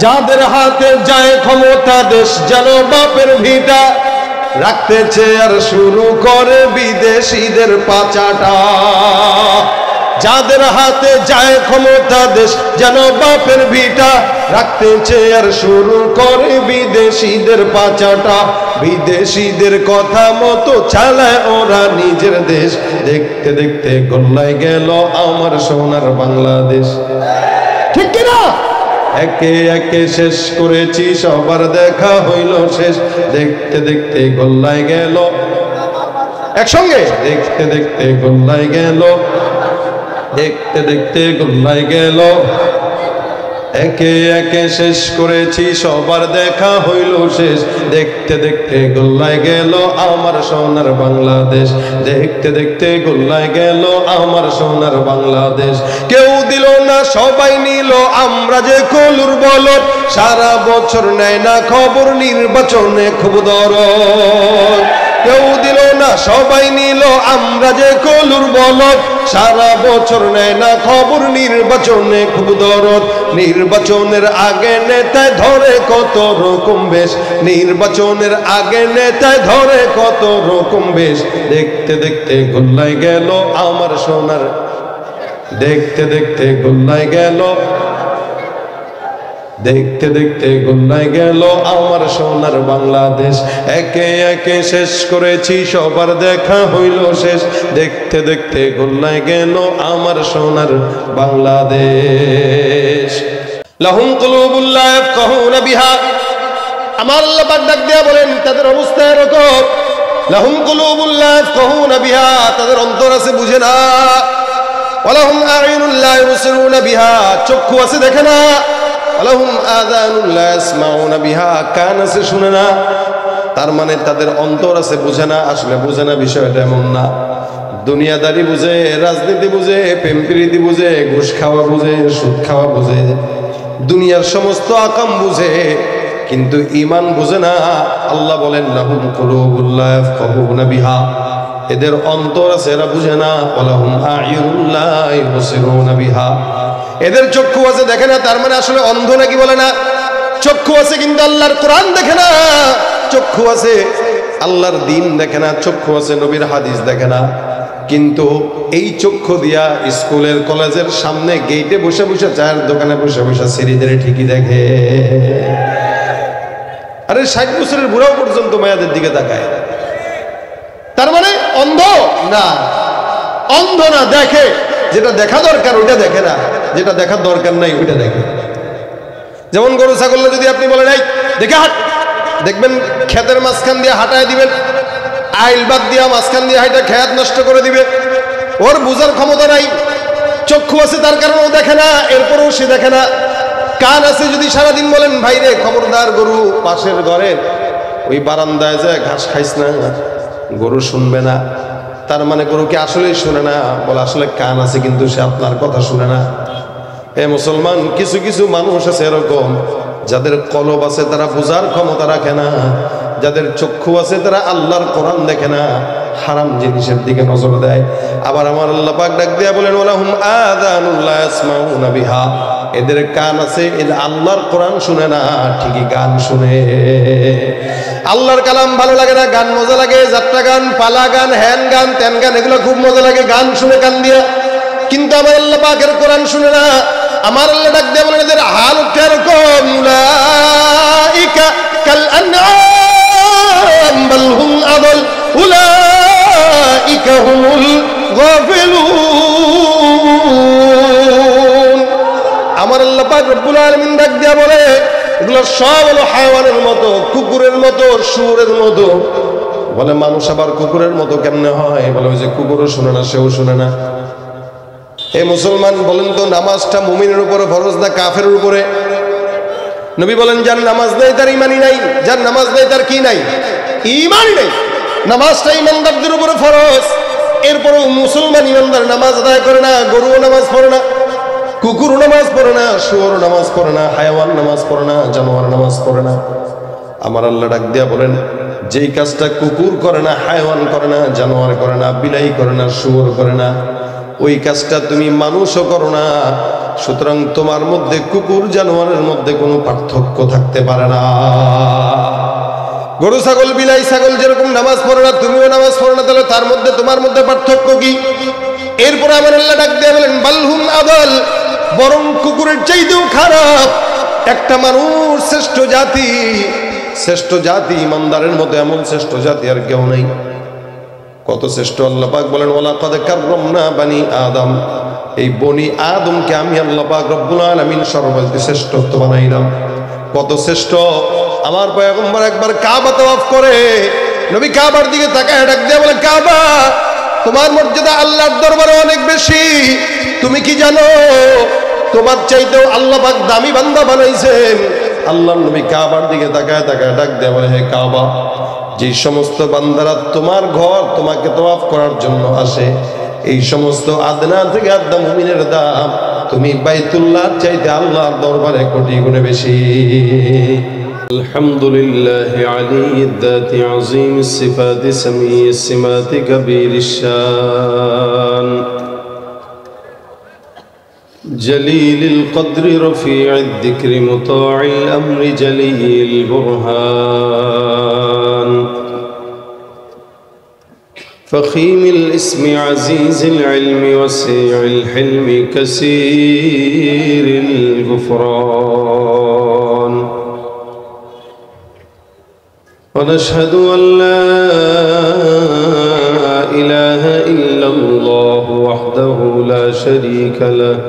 যাদের হাতে যায় ক্ষমতা দেশ যেন বাপের ভিটা, রাখতে চেয়ার শুরু করে বিদেশিদের পাচাটা। যাদের হাতে যায় ক্ষমতা দেশ যেন বাপের ভিটা, রাখতে চেয়ার শুরু করে বিদেশিদের পাচাটা। বিদেশিদের কথা মতো চালায় ওরা নিজের দেশ, দেখতে দেখতে গোল্লায় গেল আমার সোনার বাংলাদেশ। ঠিক কিনা? একে একে শেষ করেছি সবার দেখা হইল শেষ, দেখতে দেখতে গোল্লায় গেল একসঙ্গে, দেখতে দেখতে গোল্লায় গেল, দেখতে দেখতে গোল্লায় গেল। একে একে শেষ করেছি সবার দেখা হইল শেষ, দেখতে দেখতে গোল্লায় গেল আমার সোনার বাংলাদেশ, দেখতে দেখতে গোল্লায় গেল আমার সোনার বাংলাদেশ। কেউ দিল না সবাই নিল আমরা যে কলুর বলদ, সারা বছর নেয় না খবর নির্বাচনে খুব দরদ। কেউ দিল না সবাই নিল আমরা যে কলুর বলদ, সারা বছর নেয় না খবর নির্বাচনে খুব দরদ। নির্বাচনের আগে নেতায় ধরে কত রকম বেশ, নির্বাচনের আগে নেতায় ধরে কত রকম বেশ, দেখতে দেখতে গোল্লায় গেল আমার সোনার, দেখতে দেখতে গোল্লায় গেল, দেখতে দেখতে গোল্লায় গেল আমার সোনার বাংলাদেশ। একে একে শেষ করেছি সবার দেখা হইল শেষ, দেখতে দেখতে গোল্লায় গেল আমার সোনার বাংলাদেশ। লাহুম কুলুবুন লা ইয়াফকাহুনা বিহা, আমার আল্লাহ পাক ডাক দিয়া বলেন তাদের অবস্থা এরকম। লাহুম কুলুবুন লা ইয়াফকাহুনা বিহা, তাদের অন্তর আছে বুঝে না। ওয়ালাহুম আ'ইনুন লা ইউবসিরুনা বিহা, চক্ষু আছে দেখে না। ওয়ালাহুম আযানুন লা ইয়াসমাউনা বিহা, কান আছে শুনে না। তার মানে তাদের অন্তর আছে বুঝে না। আসলে বুঝে না বিষয়টা এমন না। দুনিয়াদারি বুঝে, রাজনীতি বুঝে, প্রেম প্রীতি বুঝে, ঘুষ খাওয়া বুঝে, সুদ খাওয়া বুঝে, দুনিয়ার সমস্ত আকাম বুঝে, কিন্তু ঈমান বুঝে না। আল্লাহ বলেন লাহুম কুলুবুন লা ইয়াফকাহুনা বিহা, এদের অন্তর আছে এরা বুঝে না। ওয়ালাহুম আ'ইনুন লা ইউবসিরুনা বিহা, এদের চক্ষু আছে দেখে না। তার মানে আসলে অন্ধ নাকি বলে না? চক্ষু আছে কিন্তু আল্লাহর কোরআন দেখে না, চক্ষু আছে আল্লাহর দ্বীন দেখে না, চক্ষু আছে নবীর হাদিস দেখে না। কিন্তু এই চক্ষু দিয়া স্কুলের কলেজের সামনে গেটে বসে বসে, চায়ের দোকানে বসে বসে ছেলেদের ঠিকই দেখে। আরে 60 বছরের বুড়াও পর্যন্ত মায়াদের দিকে তাকায়। তার মানে অন্ধ না, অন্ধ না, দেখে। যেটা দেখা দরকার ওইটা দেখে না, যেটা দেখার দরকার নাই ওইটা দেখে। যেমন গরু ছাগল যদি আপনি বলেন এই দেখে হাট, দেখবেন ক্ষেতের মাঝখান দিয়ে হাঁটায় দিবেন, আইল বাদ দিয়া মাঝখান দিয়ে হাইটা খেয়াত নষ্ট করে দিবে। ওর বুঝার ক্ষমতা নাই। চক্ষু আছে তার কারণে ও দেখে না, এরপরেও সে দেখে না। কান আছে যদি সারাদিন বলেন ভাই রে খবরদার গরু পাশের ঘরের ওই বারান্দায় যায় ঘাস খাইস না, গরু শুনবে না। তার মানে গরু কি আসলেই শুনে না? বলে আসলে কান আছে কিন্তু সে আপনার কথা শুনে না। এ মুসলমান, কিছু কিছু মানুষ আছে এরকম যাদের কলব আছে তারা বুঝার ক্ষমতা রাখে না, যাদের চক্ষু আছে তারা আল্লাহর কোরআন দেখে না, হারাম জিনিসের দিকে নজর দেয়। আবার আমার আল্লাহ পাক ডাক দিয়া বলেন ওয়ালাহুম আযানুন লা ইয়াসমাউনা বিহা, এদের কান আছে এর আল্লাহর কোরআন শুনে না, ঠিকই গান শুনে। আল্লাহর কালাম ভালো লাগে না, গান মজা লাগে, যাত্রা গান, পালা গান, হ্যান গান, ত্যান গান, এগুলো খুব মজা লাগে গান শুনে কান দিয়া। কিন্তু আমার আল্লাহ পাকের কোরআন শুনে না। আমার আল্লাহ ডাক দিয়া বলেন এদের হাল উঠে এরকম, উলাইকা কাল আনআম বাল হুম আদল উলাইকা হুমুল গাফিলুন। আমার আল্লাহ পাক রব্বুল আলামিন ডাক দিয়া বলে এগুলো সব হলো হায়াওয়ানের মতো, কুকুরের মতো, শুয়োরের মতো। বলে মানুষ আবার কুকুরের মতো কেমনে হয়? বলে ওই যে কুকুরও শুনে না, সেও শুনে না। হে মুসলমান, বলেন তো নামাজটা মুমিনের উপরে ফরজ না কাফেরের উপরে? নবী বলেন যার নামাজ নেই তার ঈমানই নাই, যার নামাজ নেই তার কি নাই? ঈমানই নাই। নামাজটা ঈমানদারদের উপরে ফরজ। এরপরও মুসলমান ঈমানদার নামাজ আদায় করে না, গরুও নামাজ পড়ে না, কুকুরও নামাজ পড়ে না, শুয়োরও নামাজ পড়ে না, হায়াওয়ান নামাজ পড়ে না, জানোয়ার নামাজ পড়ে না। আমার আল্লাহ ডাক দিয়া বলেন যেই কাজটা কুকুর করে না, হায়াওয়ান করে না, জানোয়ার করে না, বিলাই করে না, শুয়োর করে না, ওই কাজটা তুমি মানুষও করো না, সুতরাং তোমার মধ্যে কুকুর জানোয়ারের মধ্যে কোনো পার্থক্য থাকতে পারে না। গরু ছাগল বিলাই ছাগল যেরকম নামাজ পড়ে না, তুমিও নামাজ পড়ো না, তাহলে তার মধ্যে তোমার মধ্যে পার্থক্য কি? এরপর আমার আল্লাহ ডাক দিয়ে বলেন বালহুম আদাল, বরং কুকুরের চাইতেও খারাপ। একটা মানুষ শ্রেষ্ঠ জাতি, শ্রেষ্ঠ জাতি ইমানদারের মতো এমন শ্রেষ্ঠ জাতি আর কেউ নেই। কত শ্রেষ্ঠ! আল্লাহ পাক বলেন ওয়ালাকাদ কাররামনা বানি আদম, এই বনি আদমকে আমি আল্লাহ পাক রব্বুল আলামিন সর্বশ্রেষ্ঠ শ্রেষ্ঠত্ব বানাইলাম। কত শ্রেষ্ঠ! আমার পয়গম্বর একবার কাবা তাওয়াফ করে, নবী কাবার দিকে তাকায় ডাক দিয়ে বলে কাবা, তোমার মর্যাদা আল্লাহর দরবারে অনেক বেশি। তুমি কি জানো তোমার চাইতেও আল্লাহ পাক দামি বান্দা বানাইছেন? আল্লাহর নবী কাবার দিকে তাকায় তাকায় ডাক দিয়ে বলে হে কাবা, যে সমস্ত বান্দারা তোমার ঘর তোমাকে তাওয়াফ করার জন্য আসে, এই সমস্ত আদনা থেকে আদনা মুমিনের দাম তুমি বাইতুল্লাহর চাইতে আল্লাহর দরবারে কোটি গুণে বেশি। আলহামদুলিল্লাহ আলিয়্যিদ যাতি আযীমিস সিফাতি সামিয়্যিস সিমাতি কবীরিশ শান জলিলিল কদরি রফি'আদ যিকরি মুতা'আল আমরি জলিল বুরহান فخيم الاسم عزيز العلم وسيع الحلم كثير الغفران ونشهد أن لا إله إلا الله وحده لا شريك له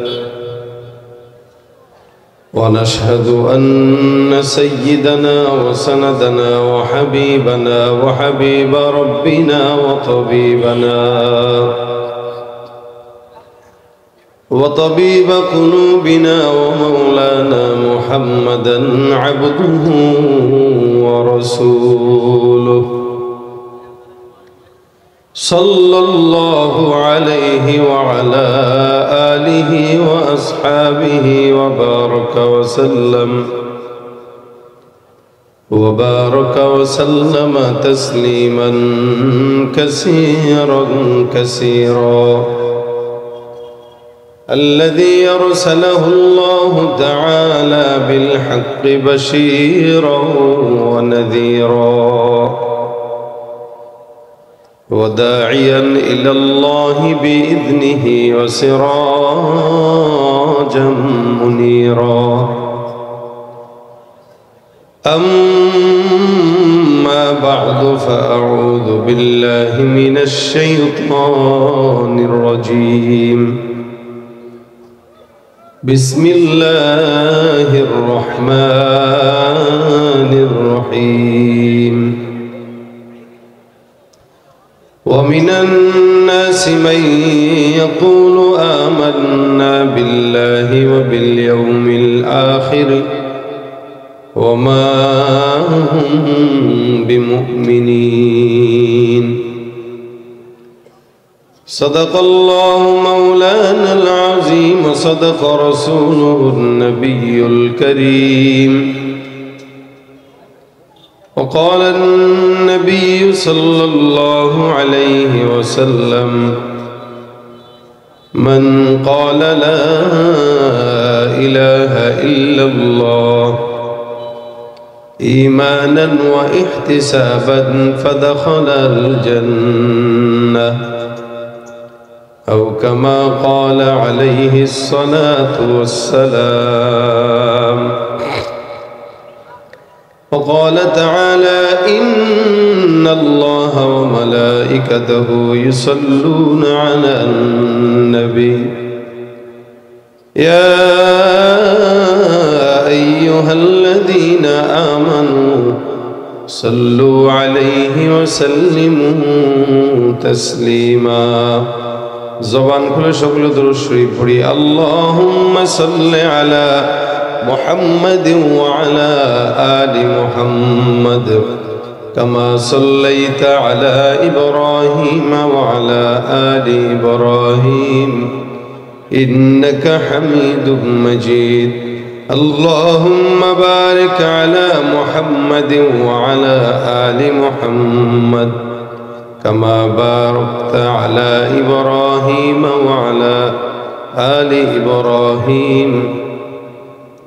ونشهد أن سيدنا وسندنا وحبيبنا وحبيب ربنا وطبيب قلوبنا ومولانا محمدا عبده ورسوله صلى الله عليه وعلى آله وأصحابه وبارك وسلم تسليما كثيرا كثيرا الذي أرسله الله تعالى بالحق بشيرا ونذيرا وداعيا إلى الله بإذنه وسراجا منيرا أما بعد فأعوذ بالله من الشيطان الرجيم بسم الله الرحمن الرحيم ومن الناس من يقول آمنا بالله وباليوم الآخر وما هم بمؤمنين صدق الله مولانا العظيم وصدق رسوله النبي الكريم وقال النبي صلى الله عليه وسلم من قال لا إله إلا الله إيمانا واحتسابا فدخل الجنة أو كما قال عليه الصلاة والسلام وقال تعالى إن الله وملائكته يصلون على النبي يا أيها الذين آمنوا صلوا عليه وسلموا تسليما زبان كل شغل درشري بري اللهم صل على محمد وعلى آل محمد كما صليت على إبراهيم وعلى آل إبراهيم إنك حميد مجيد اللهم بارك على محمد وعلى آل محمد كما باركت على إبراهيم وعلى آل إبراهيم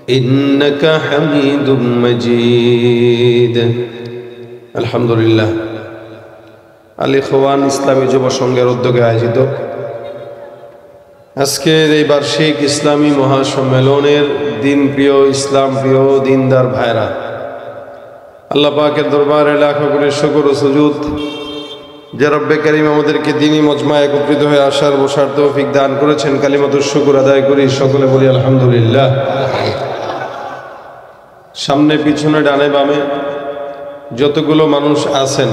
إنك حميد مجيد الحمد لله আল ইখওয়ান ইসলামী যুব সংঘের উদ্যোগে আয়োজিত আজকের এই বার্ষিক ইসলামী মহাসম্মেলনের দিন প্রিয় ইসলাম প্রিয় দিনদার ভাইরা, আল্লাহ পাকের দরবারে লাখো কোটি শুকর ও সুজুদ যে রব্বে কারীম আমাদেরকে দ্বীনি মজমায় একত্রিত হয়ে আসার বসার তৌফিক দান করেছেন। কালিমাতুশ শুকর আদায় করি, সকলে বলি আলহামদুলিল্লাহ। সামনে পিছনে ডানে বামে যতগুলো মানুষ আছেন,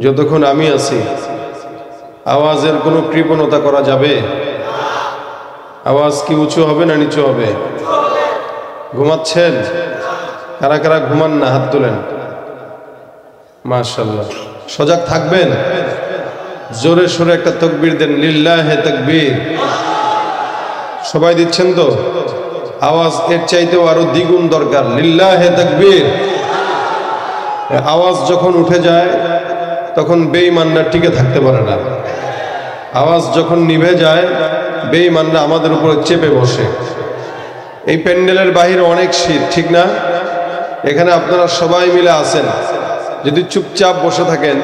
যতক্ষণ আমি আছি, আওয়াজের কোনো কৃপণতা করা যাবে? আওয়াজ কি উঁচু হবে না নিচু হবে? ঘুমাচ্ছেন? কারা কারা ঘুমান না হাত তোলেন। মাশাআল্লাহ, সজাগ থাকবেন। জোরে সোরে একটা তাকবীর দেন, লিল্লাহে তাকবীর। সবাই দিচ্ছেন তো? আওয়াজ এর চাইতেও আরো দ্বিগুণ দরকার, লিল্লাহে তাকবীর। আওয়াজ যখন উঠে যায় তখন বেঈমানরা টিকে থাকতে পারে না। আওয়াজ যখন নিভে যায় বেঈমানরা আমাদের উপরে চেপে বসে। এই প্যান্ডেলের বাহিরে অনেক শীত, ঠিক না? এখানে আপনারা সবাই মিলে আছেন, যদি চুপচাপ বসে থাকেন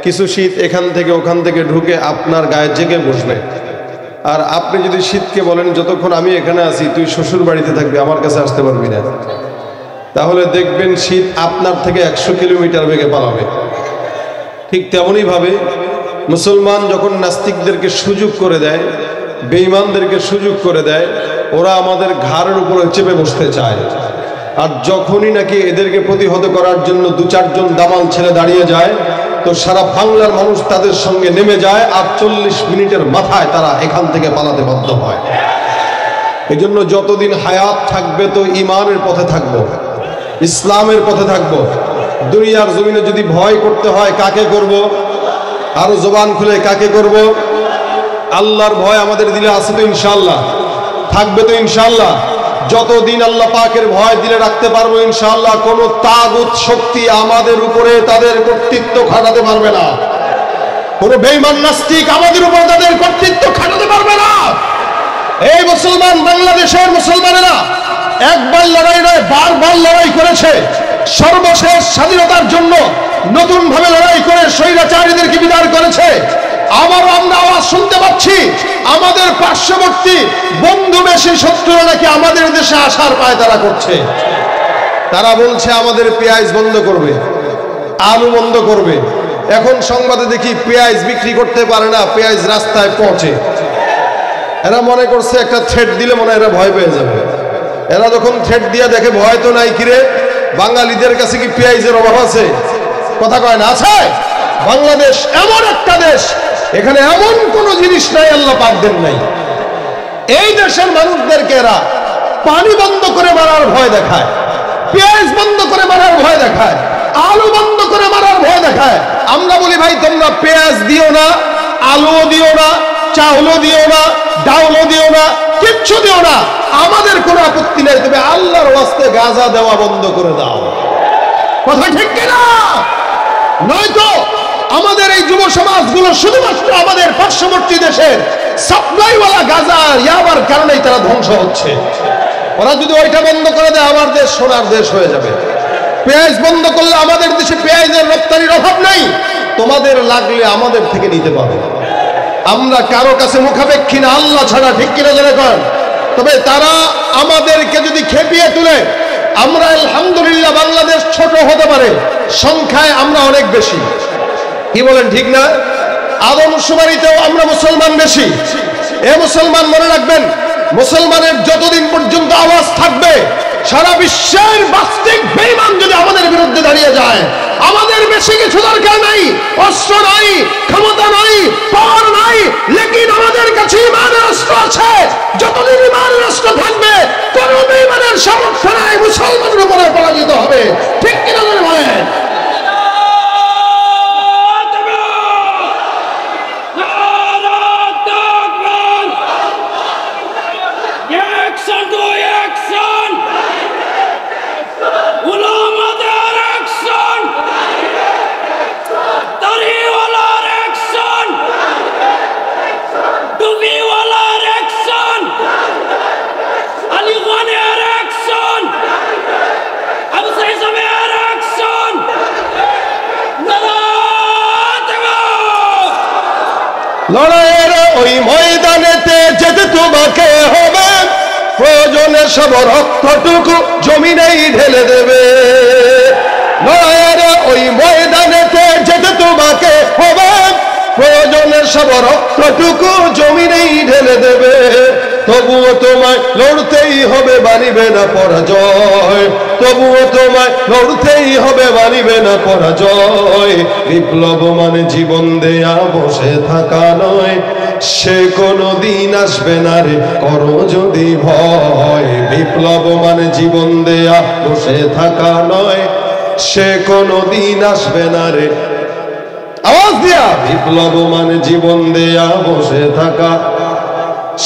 কিছু শীত এখান থেকে ওখান থেকে ঢুকে আপনার গায়ে জেগে বসবে। আর আপনি যদি শীতকে বলেন যতক্ষণ আমি এখানে আছি তুই শ্বশুর বাড়িতে থাকবি, আমার কাছে আসতে পারবি না, তাহলে দেখবেন শীত আপনার থেকে 100 কিলোমিটার বেগে পালাবে। ঠিক তেমনই ভাবে মুসলমান যখন নাস্তিকদেরকে সুযোগ করে দেয়, বেঈমানদেরকে সুযোগ করে দেয়, ওরা আমাদের ঘাড়ের উপরে চেপে বসতে চায়। আর যখনই নাকি এদেরকে প্রতিহত করার জন্য 2-4 জন দামাল ছেলে দাঁড়িয়ে যায় তো সারা বাংলার মানুষ তাদের সঙ্গে নেমে যায়, আর 40 মিনিটের মাথায় তারা এখান থেকে পালাতে বাধ্য হয়। এই জন্য যতদিন হায়াত থাকবে তো ইমানের পথে থাকবো, ইসলামের পথে থাকবো। দুনিয়ার জমিনে যদি ভয় করতে হয় কাকে করব? আরো জবান খুলে কাকে করব? আল্লাহর ভয় আমাদের দিলে আছে তো ইনশাআল্লাহ, থাকবে তো ইনশাআল্লাহ। যতদিন আল্লাহ পাকের ভয় দিলে রাখতে পারবো ইনশাআল্লাহ, কোন তাগুত শক্তি আমাদের উপরে তাদের কর্তৃত্ব খাটাতে পারবে না। কোন বেঈমান নাস্তিক আমাদের উপর তাদের কর্তৃত্ব খাটাতে পারবে না। এই মুসলমান, বাংলাদেশের মুসলমানেরা একবার লড়াই নয়, বারবার লড়াই করেছে। সর্বশেষ স্বাধীনতার জন্য নতুন ভাবে লড়াই করে স্বৈরাচারীদেরকে বিদায় করেছে। আবারও আমরা আওয়াজ শুনতে পাচ্ছি আমাদের পার্শ্ববর্তী বন্ধু বেশি শত্রুরা নাকি আমাদের দেশে আসার পায়তারা করছে। তারা বলছে আমাদের পেঁয়াজ বন্ধ করবে, আলু বন্ধ করবে। এখন সংবাদে দেখি পেঁয়াজ বিক্রি করতে পারে না, পেঁয়াজ রাস্তায় পৌঁছে। এরা মনে করছে একটা থ্রেট দিলে মনে হয় এরা ভয় পেয়ে যাবে। এরা যখন থ্রেট দিয়ে দেখে ভয় তো নাই, কিরে বাঙালিদের কাছে কি পেঁয়াজের অভাব আছে? কথা কয় না, আছে। বাংলাদেশ এমন একটা দেশ, এখানে এমন কোন জিনিস নাই আল্লাহ পাক দেন নাই। এই দেশের মানুষদেরকে এরা পানি বন্ধ করে মারার ভয় দেখায়, পেঁয়াজ বন্ধ করে মারার ভয় দেখায়, আলু বন্ধ করে মারার ভয় দেখায়। আমরা বলি ভাই তোমরা পেঁয়াজ দিও না, আলুও দিও না, চাউলও দিও না, ডাউলও দিও না, কিচ্ছু দিও না, আমাদের কোনো আপত্তি নেই, তবে আল্লাহর ওয়াস্তে গাঁজা দেওয়া বন্ধ করে দাও। কথা ঠিক কিনা? নয়তো আমাদের এই যুব সমাজগুলো শুধুমাত্র আমাদের পার্শ্ববর্তী দেশের সাপ্লাইওয়ালা গাঁজা ইয়াবার কারণেই তারা ধ্বংস হচ্ছে। ওরা যদি ওইটা বন্ধ করে দেয় আমার দেশ সোনার দেশ হয়ে যাবে। পেঁয়াজ বন্ধ করলে আমাদের দেশে পেঁয়াজের রপ্তানির অভাব নাই, তোমাদের লাগলে আমাদের থেকে নিতে পারবে। আমরা কারো কাছে মুখাপেক্ষী না, আল্লাহ ছাড়া, ঠিক কিনা জেনে করেন। তবে তারা আমাদেরকে যদি খেপিয়ে তুলে, আমরা আলহামদুলিল্লাহ বাংলাদেশ ছোট হতে পারে, সংখ্যায় আমরা অনেক বেশি, কি বলেন ঠিক না? আদমশুমারিতেও আমরা মুসলমান বেশি। এ মুসলমান মনে রাখবেন, মুসলমানের যতদিন পর্যন্ত আওয়াজ থাকবে, সারা বিশ্বের বাস্তিক বেঈমান যদি আমাদের বিরুদ্ধে দাঁড়িয়ে যায়, আমাদের বেশি কিছু দরকার নাই, অস্ত্র নাই, ক্ষমতা নাই, পাওয়ার নাই, লেকিন আমাদের কাছে ইমানের অস্ত্র আছে। যতদিন ইমানের অস্ত্র থাকবে কোন বেঈমানের সামর্থ্য নাই মুসলমানের উপরে পরাজিত হবে, ঠিক কিনা বলেন? Ulama der action! Tariwala লড়াইয়ের ওই ময়দানেতে যেতে তোমাকে হবে, প্রয়োজনে সব রক্তটুকু জমিনেই ঢেলে দেবে। লড়াইয়ের ওই ময়দানেতে যেতে তোমাকে হবে, প্রয়োজনে সব রক্তটুকু জমিনেই ঢেলে দেবে। তবুও তোমায় লড়তেই হবে, মানিবে না পরাজয়। তবুও তোমায় লড়তেই হবে, মানিবে না পরাজয়। বিপ্লব মানে জীবন দেয়া বসে থাকা নয়, সে কোনো দিন আসবে না রে করো যদি ভয়। বিপ্লব মানে জীবন দেয়া বসে থাকা নয়, সে কোনো দিন আসবে না রে। আওয়াজ দিয়া, বিপ্লব মানে জীবন দেয়া বসে থাকা,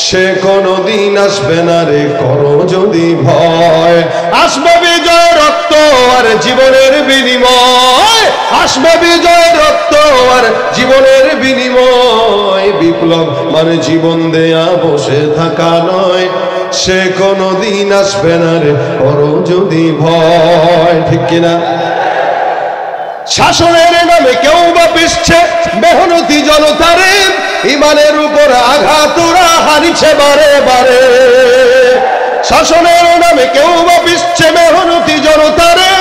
সে কোনো দিন আসবে না রে করো যদি ভয়। আসবে বিজয় রক্ত আর জীবনের বিনিময়, আসবে বিজয় রক্ত আর জীবনের বিনিময়। বিপ্লব মানে জীবন দেয়া বসে থাকা নয়, সে কোনো দিন আসবে না রে করো যদি ভয়। ঠিক কিনা? শাসনের নামে কেউ বা পিছছে মেহনতি জনতারে, ইমানের উপর আঘাত ওরা হারিছে বারে বারে। শাসনের নামে কেউ বা পিছছে মেহনতি জনতারে,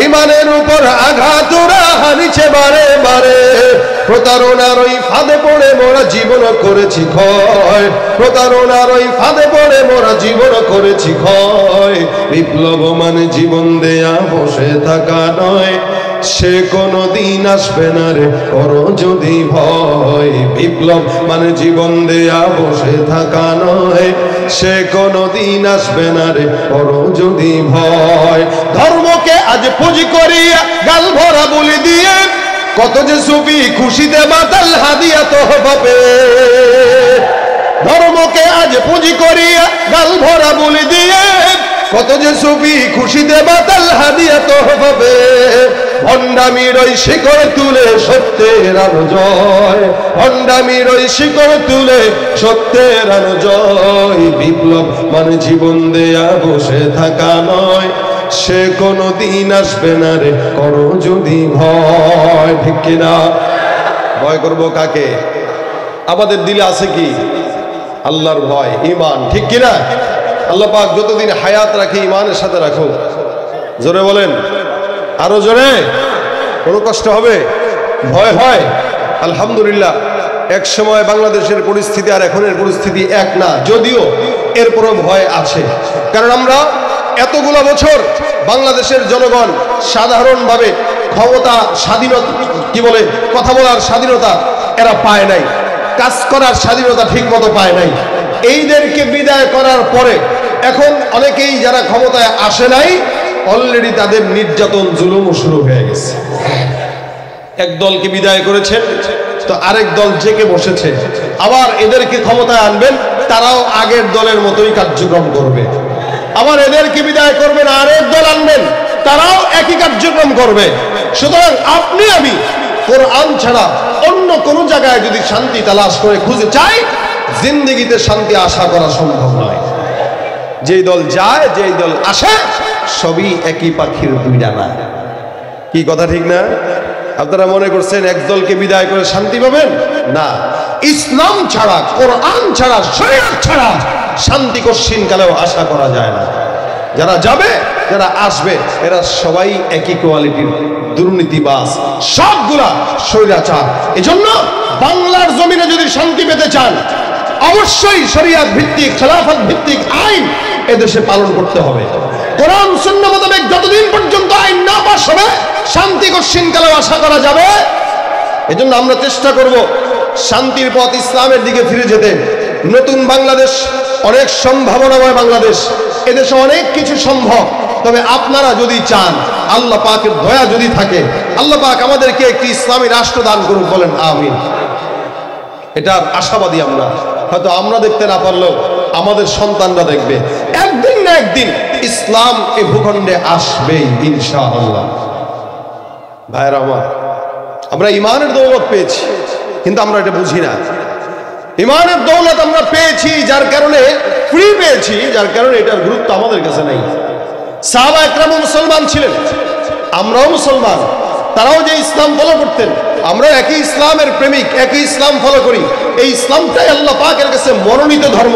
ইমানের উপর আঘাত ওরা হারিছে বারে বারে। প্রতারণার ওই ফাঁদে পড়ে মোরা জীবন করেছি ক্ষয়, প্রতারণার ওই ফাঁদে পড়ে মোরা জীবন করেছি ক্ষয়। বিপ্লব মানে জীবন দেয়া বসে থাকা নয়, সে কোনো দিন আসবে না রে করো যদি ভয়। বিপ্লব মানে জীবন দেয়া বসে থাকা নয়, সে কোনো দিন আসবে না রে করো যদি ভয়। ধর্মকে আজ পুঁজি করিয়া গাল ভরা বলি দিয়ে, কত যে সুফি খুশিতে মাতাল হাদিয়া তহফে। ধর্মকে আজ পুঁজি করিয়া গাল ভরা বলি দিয়ে, কত যে সুফি খুশিতে মাতাল হাদিয়া তহফে। ভণ্ডামির ওই শিকড় তুলে সত্যের আলো জয়, ভণ্ডামির ওই শিকড় তুলে সত্যের আলো জয়। বিপ্লব মানে জীবন দেয়া বসে থাকা নয়, সে কোনো দিন আসবে না রে করো যদি ভয়। ঠিক কিনা? ভয় করবো কাকে? আমাদের দিলে আছে কি? আল্লাহর ভয়, ঈমান। ঠিক কিনা? আল্লাহ পাক যতদিন হায়াত রাখে ঈমানের সাথে রাখো। জোরে বলেন, আরো জোরে। কোনো কষ্ট হবে? ভয় হয়? আলহামদুলিল্লাহ, এক সময় বাংলাদেশের পরিস্থিতি আর এখনের পরিস্থিতি এক না, যদিও এরপরও ভয় আছে। কারণ আমরা এতগুলো বছর বাংলাদেশের জনগণ সাধারণভাবে ক্ষমতা, স্বাধীনতা, কি বলে, কথা বলার স্বাধীনতা এরা পায় নাই, কাজ করার স্বাধীনতা ঠিক মতো পায় নাই। এইদেরকে বিদায় করার পরে এখন অনেকেই যারা ক্ষমতায় আসে নাই, অলরেডি তাদের নির্যাতন জুলুম শুরু হয়ে গেছে। এক দলকে বিদায় করেছেন তো আরেক দল জেকে বসেছে, আবার এদেরকে ক্ষমতায় আনবেন, তারাও আগের দলের মতোই কার্যক্রম করবে। আবার এদেরকে বিদায় করবেন, আরেক দল আনবেন, তারাও একই কার্যক্রম করবে। সুতরাং আপনি আমি কোরআন ছাড়া অন্য কোন জায়গায় যদি শান্তি তালাশ করে খুঁজে চাই, জিন্দেগিতে শান্তি আশা করা সম্ভব নয়। যেই দল যায়, যেই দল আসে, সবই একই পাখির দুই ডানা। কি কথা ঠিক না? আপনারা মনে করছেন এক দলকে বিদায় করে শান্তি পাবেন? না, ইসলাম ছাড়া, কোরআন ছাড়া, শরীয়ত ছাড়া শান্তি কশিন কালেও আশা করা যায় না। যারা যাবে, যারা আসবে, এরা সবাই একই কোয়ালিটির দুর্নীতিবাজ, সবগুলা স্বৈরাচার। এজন্য বাংলার জমিনে যদি শান্তি পেতে চান, অবশ্যই শরিয়াত ভিত্তিক, খেলাফত ভিত্তিক আইন এদেশে পালন করতে হবে। কোরআন সুন্নাহ মোতাবেক যতদিন পর্যন্ত আইন না পাস হবে, শান্তি কশিন কালেও আশা করা যাবে। এজন্য আমরা চেষ্টা করব শান্তির পথ ইসলামের দিকে ফিরে যেতে। নতুন বাংলাদেশ অনেক সম্ভাবনাময় বাংলাদেশ, এদেশে অনেক কিছু সম্ভব। তবে আপনারা যদি চান, আল্লাহ পাকের দয়া যদি থাকে, আল্লাহ পাক আমাদেরকে একটি ইসলামী রাষ্ট্র দান করুক, বলেন আমিন। এটার আশাবাদী আমরা। হয়তো আমরা দেখতে না পারলেও আমাদের সন্তানরা দেখবে, একদিন না একদিন ইসলাম এই ভূখণ্ডে আসবেই ইনশাআল্লাহ। ভাইরা আমার, আমরা ইমানের দৌলত পেয়েছি, কিন্তু আমরা এটা বুঝি না। ইমানের দৌলত আমরা পেয়েছি, যার কারণে ফ্রি পেয়েছি, যার কারণে এটার গুরুত্ব আমাদের কাছে নেই। সাহাবা একরামও মুসলমান ছিলেন, আমরাও মুসলমান, তারাও যে ইসলাম ফলো করতেন, আমরা একই ইসলামের প্রেমিক, একই ইসলাম ফলো করি। এই ইসলামটাই আল্লাহ পাকের কাছে মনোনীত ধর্ম,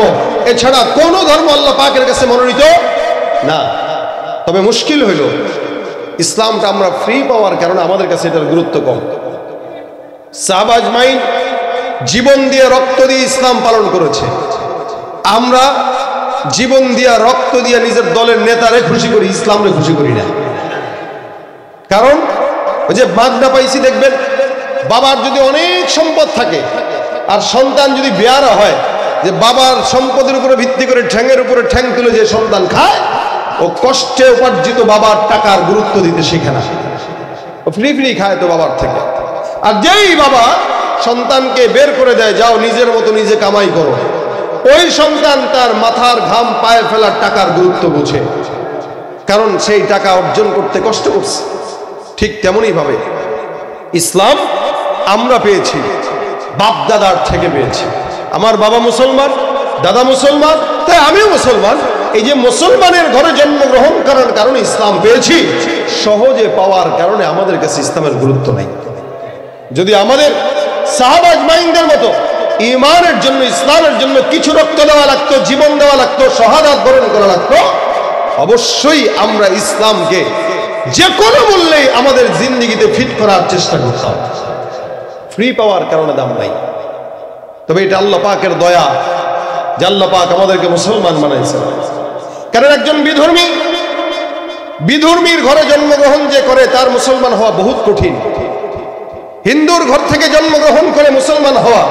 এছাড়া কোনো ধর্ম আল্লাহ পাকের কাছে মনোনীত না। তবে মুশকিল হইল ইসলামটা আমরা ফ্রি পাওয়ার কারণে আমাদের কাছে এটার গুরুত্ব কম। সাহাবা আজমাইন জীবন দিয়ে রক্ত দিয়ে ইসলাম পালন করেছে, আমরা জীবন দিয়া রক্ত দিয়া নিজের দলের নেতারে খুশি করি, ইসলামরে খুশি করি না। কারণ ওই যে বাগদা পাইছি দেখবেন, বাবার যদি অনেক সম্পদ থাকে আর সন্তান যদি বেয়ারা হয়, যে বাবার সম্পদের উপরে ভিত্তি করে ঠ্যাঙের উপরে ঠ্যাং তুলে যে সন্তান খায়, ও কষ্টে উপার্জিত বাবার টাকার গুরুত্ব দিতে শিখে না, ও ফ্রি ফ্রি খায় তো বাবার থেকে। আর যেই বাবা সন্তানকে বের করে দেয়, যাও নিজের মতো নিজে কামাই করো, ওই সন্তান তার মাথার ঘাম পায়ে ফেলার টাকার গুরুত্ব বুঝে, কারণ সেই টাকা অর্জন করতে কষ্ট করছে। ঠিক তেমনই ভাবে ইসলাম আমরা পেয়েছি, বাপ দাদার থেকে পেয়েছি। আমার বাবা মুসলমান, দাদা মুসলমান, তাই আমিও মুসলমান। এই যে মুসলমানের ঘরে জন্মগ্রহণ করার কারণে ইসলাম পেয়েছি, সহজে পাওয়ার কারণে আমাদের কাছে ইসলামের গুরুত্ব নাই। যদি আমাদের সাহাবা আজমাইনদের মতো ঈমানের জন্য, ইসলামের জন্য কিছু রক্ত দেওয়া লাগতো, জীবন দেওয়া লাগতো, শাহাদাত বরণ করা লাগতো, অবশ্যই আমরা ইসলামকে যে কোনো মূল্যে আমাদের জিন্দেগিতে ফিট করার চেষ্টা করতাম। ফ্রি পাওয়ার কারণে দাম নাই। তবে এটা আল্লাহ পাকের দয়া যে আল্লাহ পাক আমাদেরকে মুসলমান বানাইছেন। কারণ একজন বিধর্মীর ঘরে জন্মগ্রহণ যে করে, তার মুসলমান হওয়া বহুত কঠিন। হিন্দুর ঘর থেকে জন্মগ্রহণ করে মুসলমান হওয়া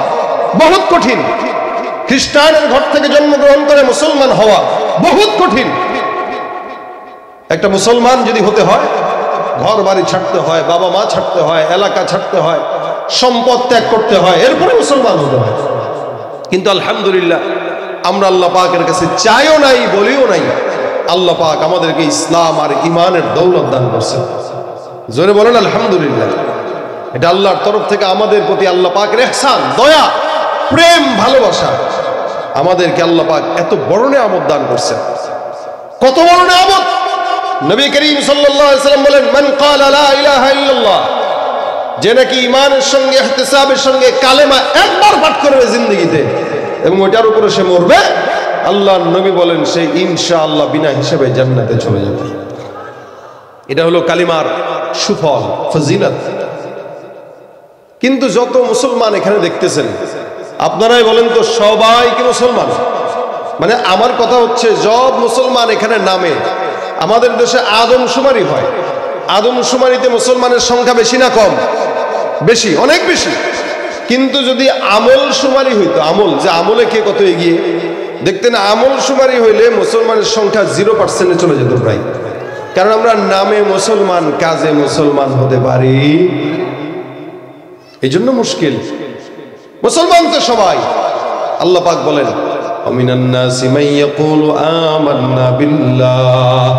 বহুত কঠিন। খ্রিস্টানের ঘর থেকে জন্মগ্রহণ করে মুসলমান হওয়া বহুত কঠিন। একটা মুসলমান যদি হতে হয়, ঘর বাড়ি ছাড়তে হয়, বাবা মা ছাড়তে হয়, এলাকা ছাড়তে হয়, সম্পদ ত্যাগ করতে হয়, এরপরে মুসলমান হতে হয়। কিন্তু আলহামদুলিল্লাহ আমরা আল্লাহ পাকের কাছে চাইও নাই, বলিও নাই, আল্লাহ পাক আমাদেরকে ইসলাম আর ইমানের দৌলত দান করছেন। জোরে বলেন আলহামদুলিল্লাহ। এটা আল্লাহর তরফ থেকে আমাদের প্রতি আল্লাহ পাকের ইহসান, দয়া, প্রেম, ভালোবাসা। আমাদেরকে আল্লাহ পাক এত বড় নিয়ামত দান করছেন। কত বড় নিয়ামত! নবী করিম সাল্লাল্লাহু আলাইহি ওয়াসাল্লাম বলেন, মান ক্বালা লা ইলাহা ইল্লাল্লাহ, যে নাকি ঈমানের সঙ্গে ইহতিসাবের সঙ্গে কালেমা একবার পাঠ করবে জিন্দেগিতে এবং ওটার উপরে সে মরবে, আল্লাহর নবী বলেন সে ইনশাআল্লাহ বিনা হিসাবে জান্নাতে চলে যাবে। এটা হলো কালিমার সুফল, ফজিলত। কিন্তু যত মুসলমান এখানে দেখতেছেন, আপনারাই বলেন তো সবাই কি মুসলমান? মানে আমার কথা হচ্ছে, সব মুসলমান এখানে নামে। আমাদের দেশে আদমশুমারি হয়, আদমশুমারিতে মুসলমানের সংখ্যা বেশি না কম? বেশি, অনেক বেশি। কিন্তু যদি আমল শুমারি হইতো, আমল যে আমলে কে কত এগিয়ে, দেখতেন আমল শুমারি হইলে মুসলমানের সংখ্যা 0% চলে যেত প্রায়। কারণ আমরা নামে মুসলমান, কাজে মুসলমান হতে পারি, এই জন্য মুশকিল। মুসলমান তো সবাই। আল্লাহ পাক বলেন, আমিনান নাসি মান ইয়াকুলু আমান্না বিল্লাহ,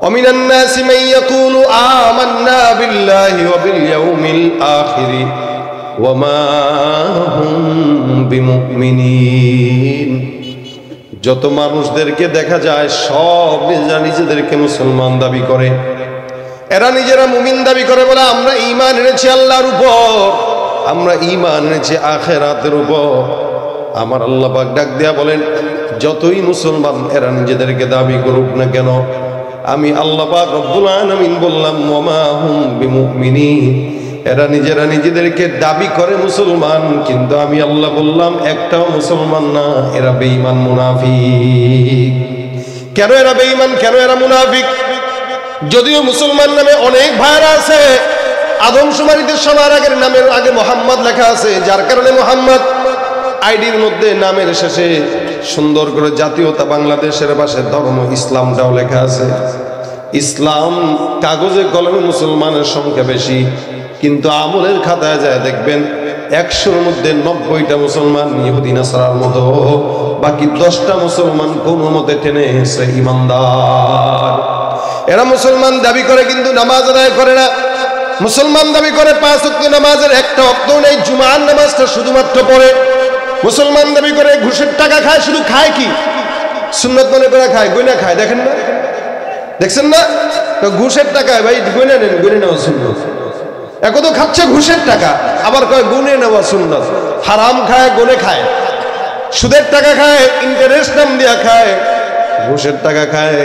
আমিনান নাসি মান ইয়াকুলু আমান্না বিল্লাহি ওয়া বিল ইয়াউমিল আখির ওয়া মা হুম বিমুমিনিন। যত মানুষদেরকে দেখা যায় সব নিজেদেরকে মুসলমান দাবি করে, এরা নিজেরা মুমিন দাবি করে, বলে আমরা ঈমান এনেছি আল্লাহর উপর, আমরা ঈমান এনেছি আখিরাতের উপর। আমার আল্লাহ পাক ডাক দিয়া বলেন, যতই মুসলমান এরা নিজেদেরকে দাবি করুক না কেন, আমি আল্লাহ পাক রব্বুল আলামিন বললাম ওয়া মা হুম বিমুমিনিন, এরা নিজেরা নিজেদেরকে দাবি করে মুসলমান, কিন্তু আমি আল্লাহ বললাম একটাও মুসলমান না, এরা বেঈমান, মুনাফিক। কেন এরা বেঈমান, কেন এরা মুনাফিক? যদিও মুসলমান নামে অনেক ভাইরা আছে, আদমশুমারিতে সবার আগের নামের আগে মোহাম্মদ লেখা আছে, যার কারণে মোহাম্মদ আইডির মধ্যে নামের শেষে সুন্দর করে জাতীয়তা বাংলাদেশের পাশে ধর্ম ইসলামটাও লেখা আছে। ইসলাম কাগজে কলমে মুসলমানের সংখ্যা বেশি, কিন্তু আমলের খাতায় যায় দেখবেন 100-র মধ্যে 90টা মুসলমান ইহুদি নাসারার মতো, বাকি 10টা মুসলমান কোন মতে টেনে এসে ইমানদার। এরা মুসলমান দাবি করে কিন্তু নামাজ আদায় করে না। মুসলমান দাবি করে 5 ওয়াক্ত নামাজের একটা ওয়াক্ত নেই, জুমার নামাজটা শুধুমাত্র পড়ে। মুসলমান দাবি করে ঘুষের টাকা খায়, শুধু খায় কি সুন্নত মনে করে খায়, গয়না খায়। দেখেন না, দেখছেন না? তো ঘুষের টাকায় ভাই গয়না নেন, গয়না নেওয়া সুন্নত। এখন তো খাচ্ছে ঘুষের টাকা, আবার কয় গুনে নেওয়া সুন্নাত। হারাম খায়, গুনে খায়, সুদের টাকা খায়, ইন্টারেস্ট নাম দিয়া খায়, ঘুষের টাকা খায়,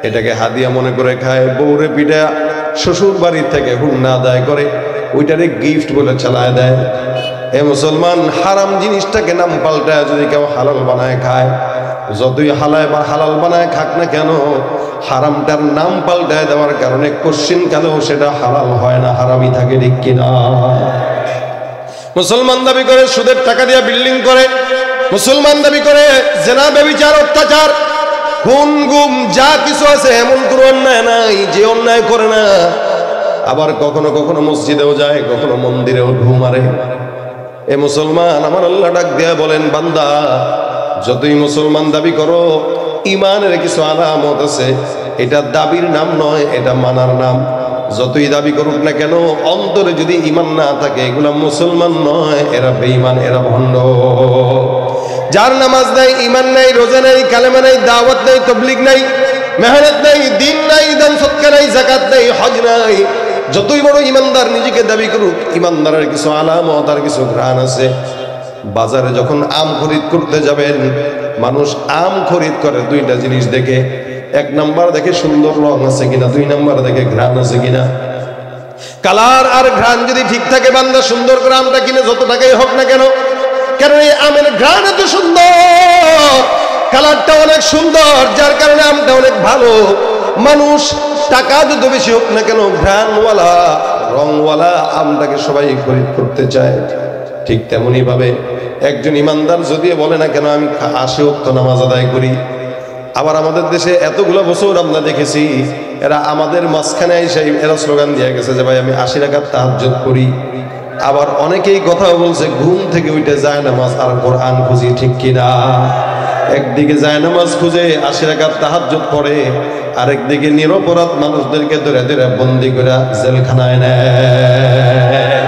এটাকে হাদিয়া মনে করে খায়। বউরে পিঠা শ্বশুর বাড়ির থেকে হুন্না আদায় করে, ওইটারে গিফট বলে চালায় দেয়। এ মুসলমান, হারাম জিনিসটাকে নাম পাল্টায় যদি কেউ হালাল বানায় খায়, যতই হালাল বানায় খাক না কেন, হারামটার নাম পাল্টায় দেওয়ার কারণে কোশ্চিন কালেও সেটা হালাল হয় না, হারামই থাকে, ঠিক কিনা? মুসলমান দাবি করে সুদের টাকা দিয়ে বিল্ডিং করে, মুসলমান দাবি করে জেনা, ব্যভিচার, অত্যাচার, খুন, গুম যা কিছু আছে এমন কোনো অন্যায় নাই যে অন্যায় করে না। আবার কখনো কখনো মসজিদেও যায়, কখনো মন্দিরেও ঢু মারে। এ মুসলমান, আমার আল্লাহ ডাক দিয়া বলেন, বান্দা যতই মুসলমান দাবি করো, ইমানের কিছু আলামত আছে, এটা দাবির নাম নয়, এটা মানার নাম। যতই দাবি করুক না কেন, অন্তরে যদি ইমান না থাকে, এগুলা মুসলমান নয়, এরা বেঈমান, এরা ভণ্ড। যার নামাজ নাই, ইমান নাই, রোজা নাই, কালেমা নাই, দাওয়াত নাই, তাবলীগ নাই, মেহনত নাই, দিন নাই, দান সদকা নাই, যাকাত নাই, হজ নাই, যতই বড় ইমানদার নিজেকে দাবি করুক, ইমানদারের কিছু আলামত আর কিছু ঘ্রাণ আছে। বাজারে যখন আম খরিদ করতে যাবেন, মানুষ আম খরিদ করে দুইটা জিনিস দেখে। এক নাম্বার দেখে সুন্দর রং আছে কিনা, দুই নাম্বার দেখে ঘ্রাণ আছে কিনা। কালার আর ঘ্রাণ যদি ঠিক থাকে, বান্দা সুন্দর করে আমটা কিনে যত টাকাই হোক না কেন, কারণ এই আমের ঘ্রাণ এত সুন্দর, কালারটা অনেক সুন্দর, যার কারণে আমটা অনেক ভালো। মানুষ টাকা যত বেশি হোক না কেন, ঘ্রাণওয়ালা, রংওয়ালা আমটাকে সবাই খরিদ করতে চায়। ঠিক তেমনি ভাবে একজন ইমানদার যদি বলে না কেন আমি 80 ওয়াক্ত নামাজ আদায় করি, আবার আমাদের দেশে এতগুলো বছর আমরা দেখেছি এরা আমাদের মাঝখানে এসে এরা স্লোগান দিয়ে গেছে যে ভাই আমি 80 রাকাত তাহাজ্জুদ করি। আবার অনেকেই কথাও বলছে ঘুম থেকে উঠে যায় নামাজ আর কোরআন খুঁজি, ঠিক কিনা? একদিকে যায় নামাজ খুঁজে 80 রাকাত তাহাজ্জুদ পড়ে, আরেকদিকে নিরপরাধ মানুষদেরকে ধরে ধরে বন্দি করে জেলখানায় নেয়।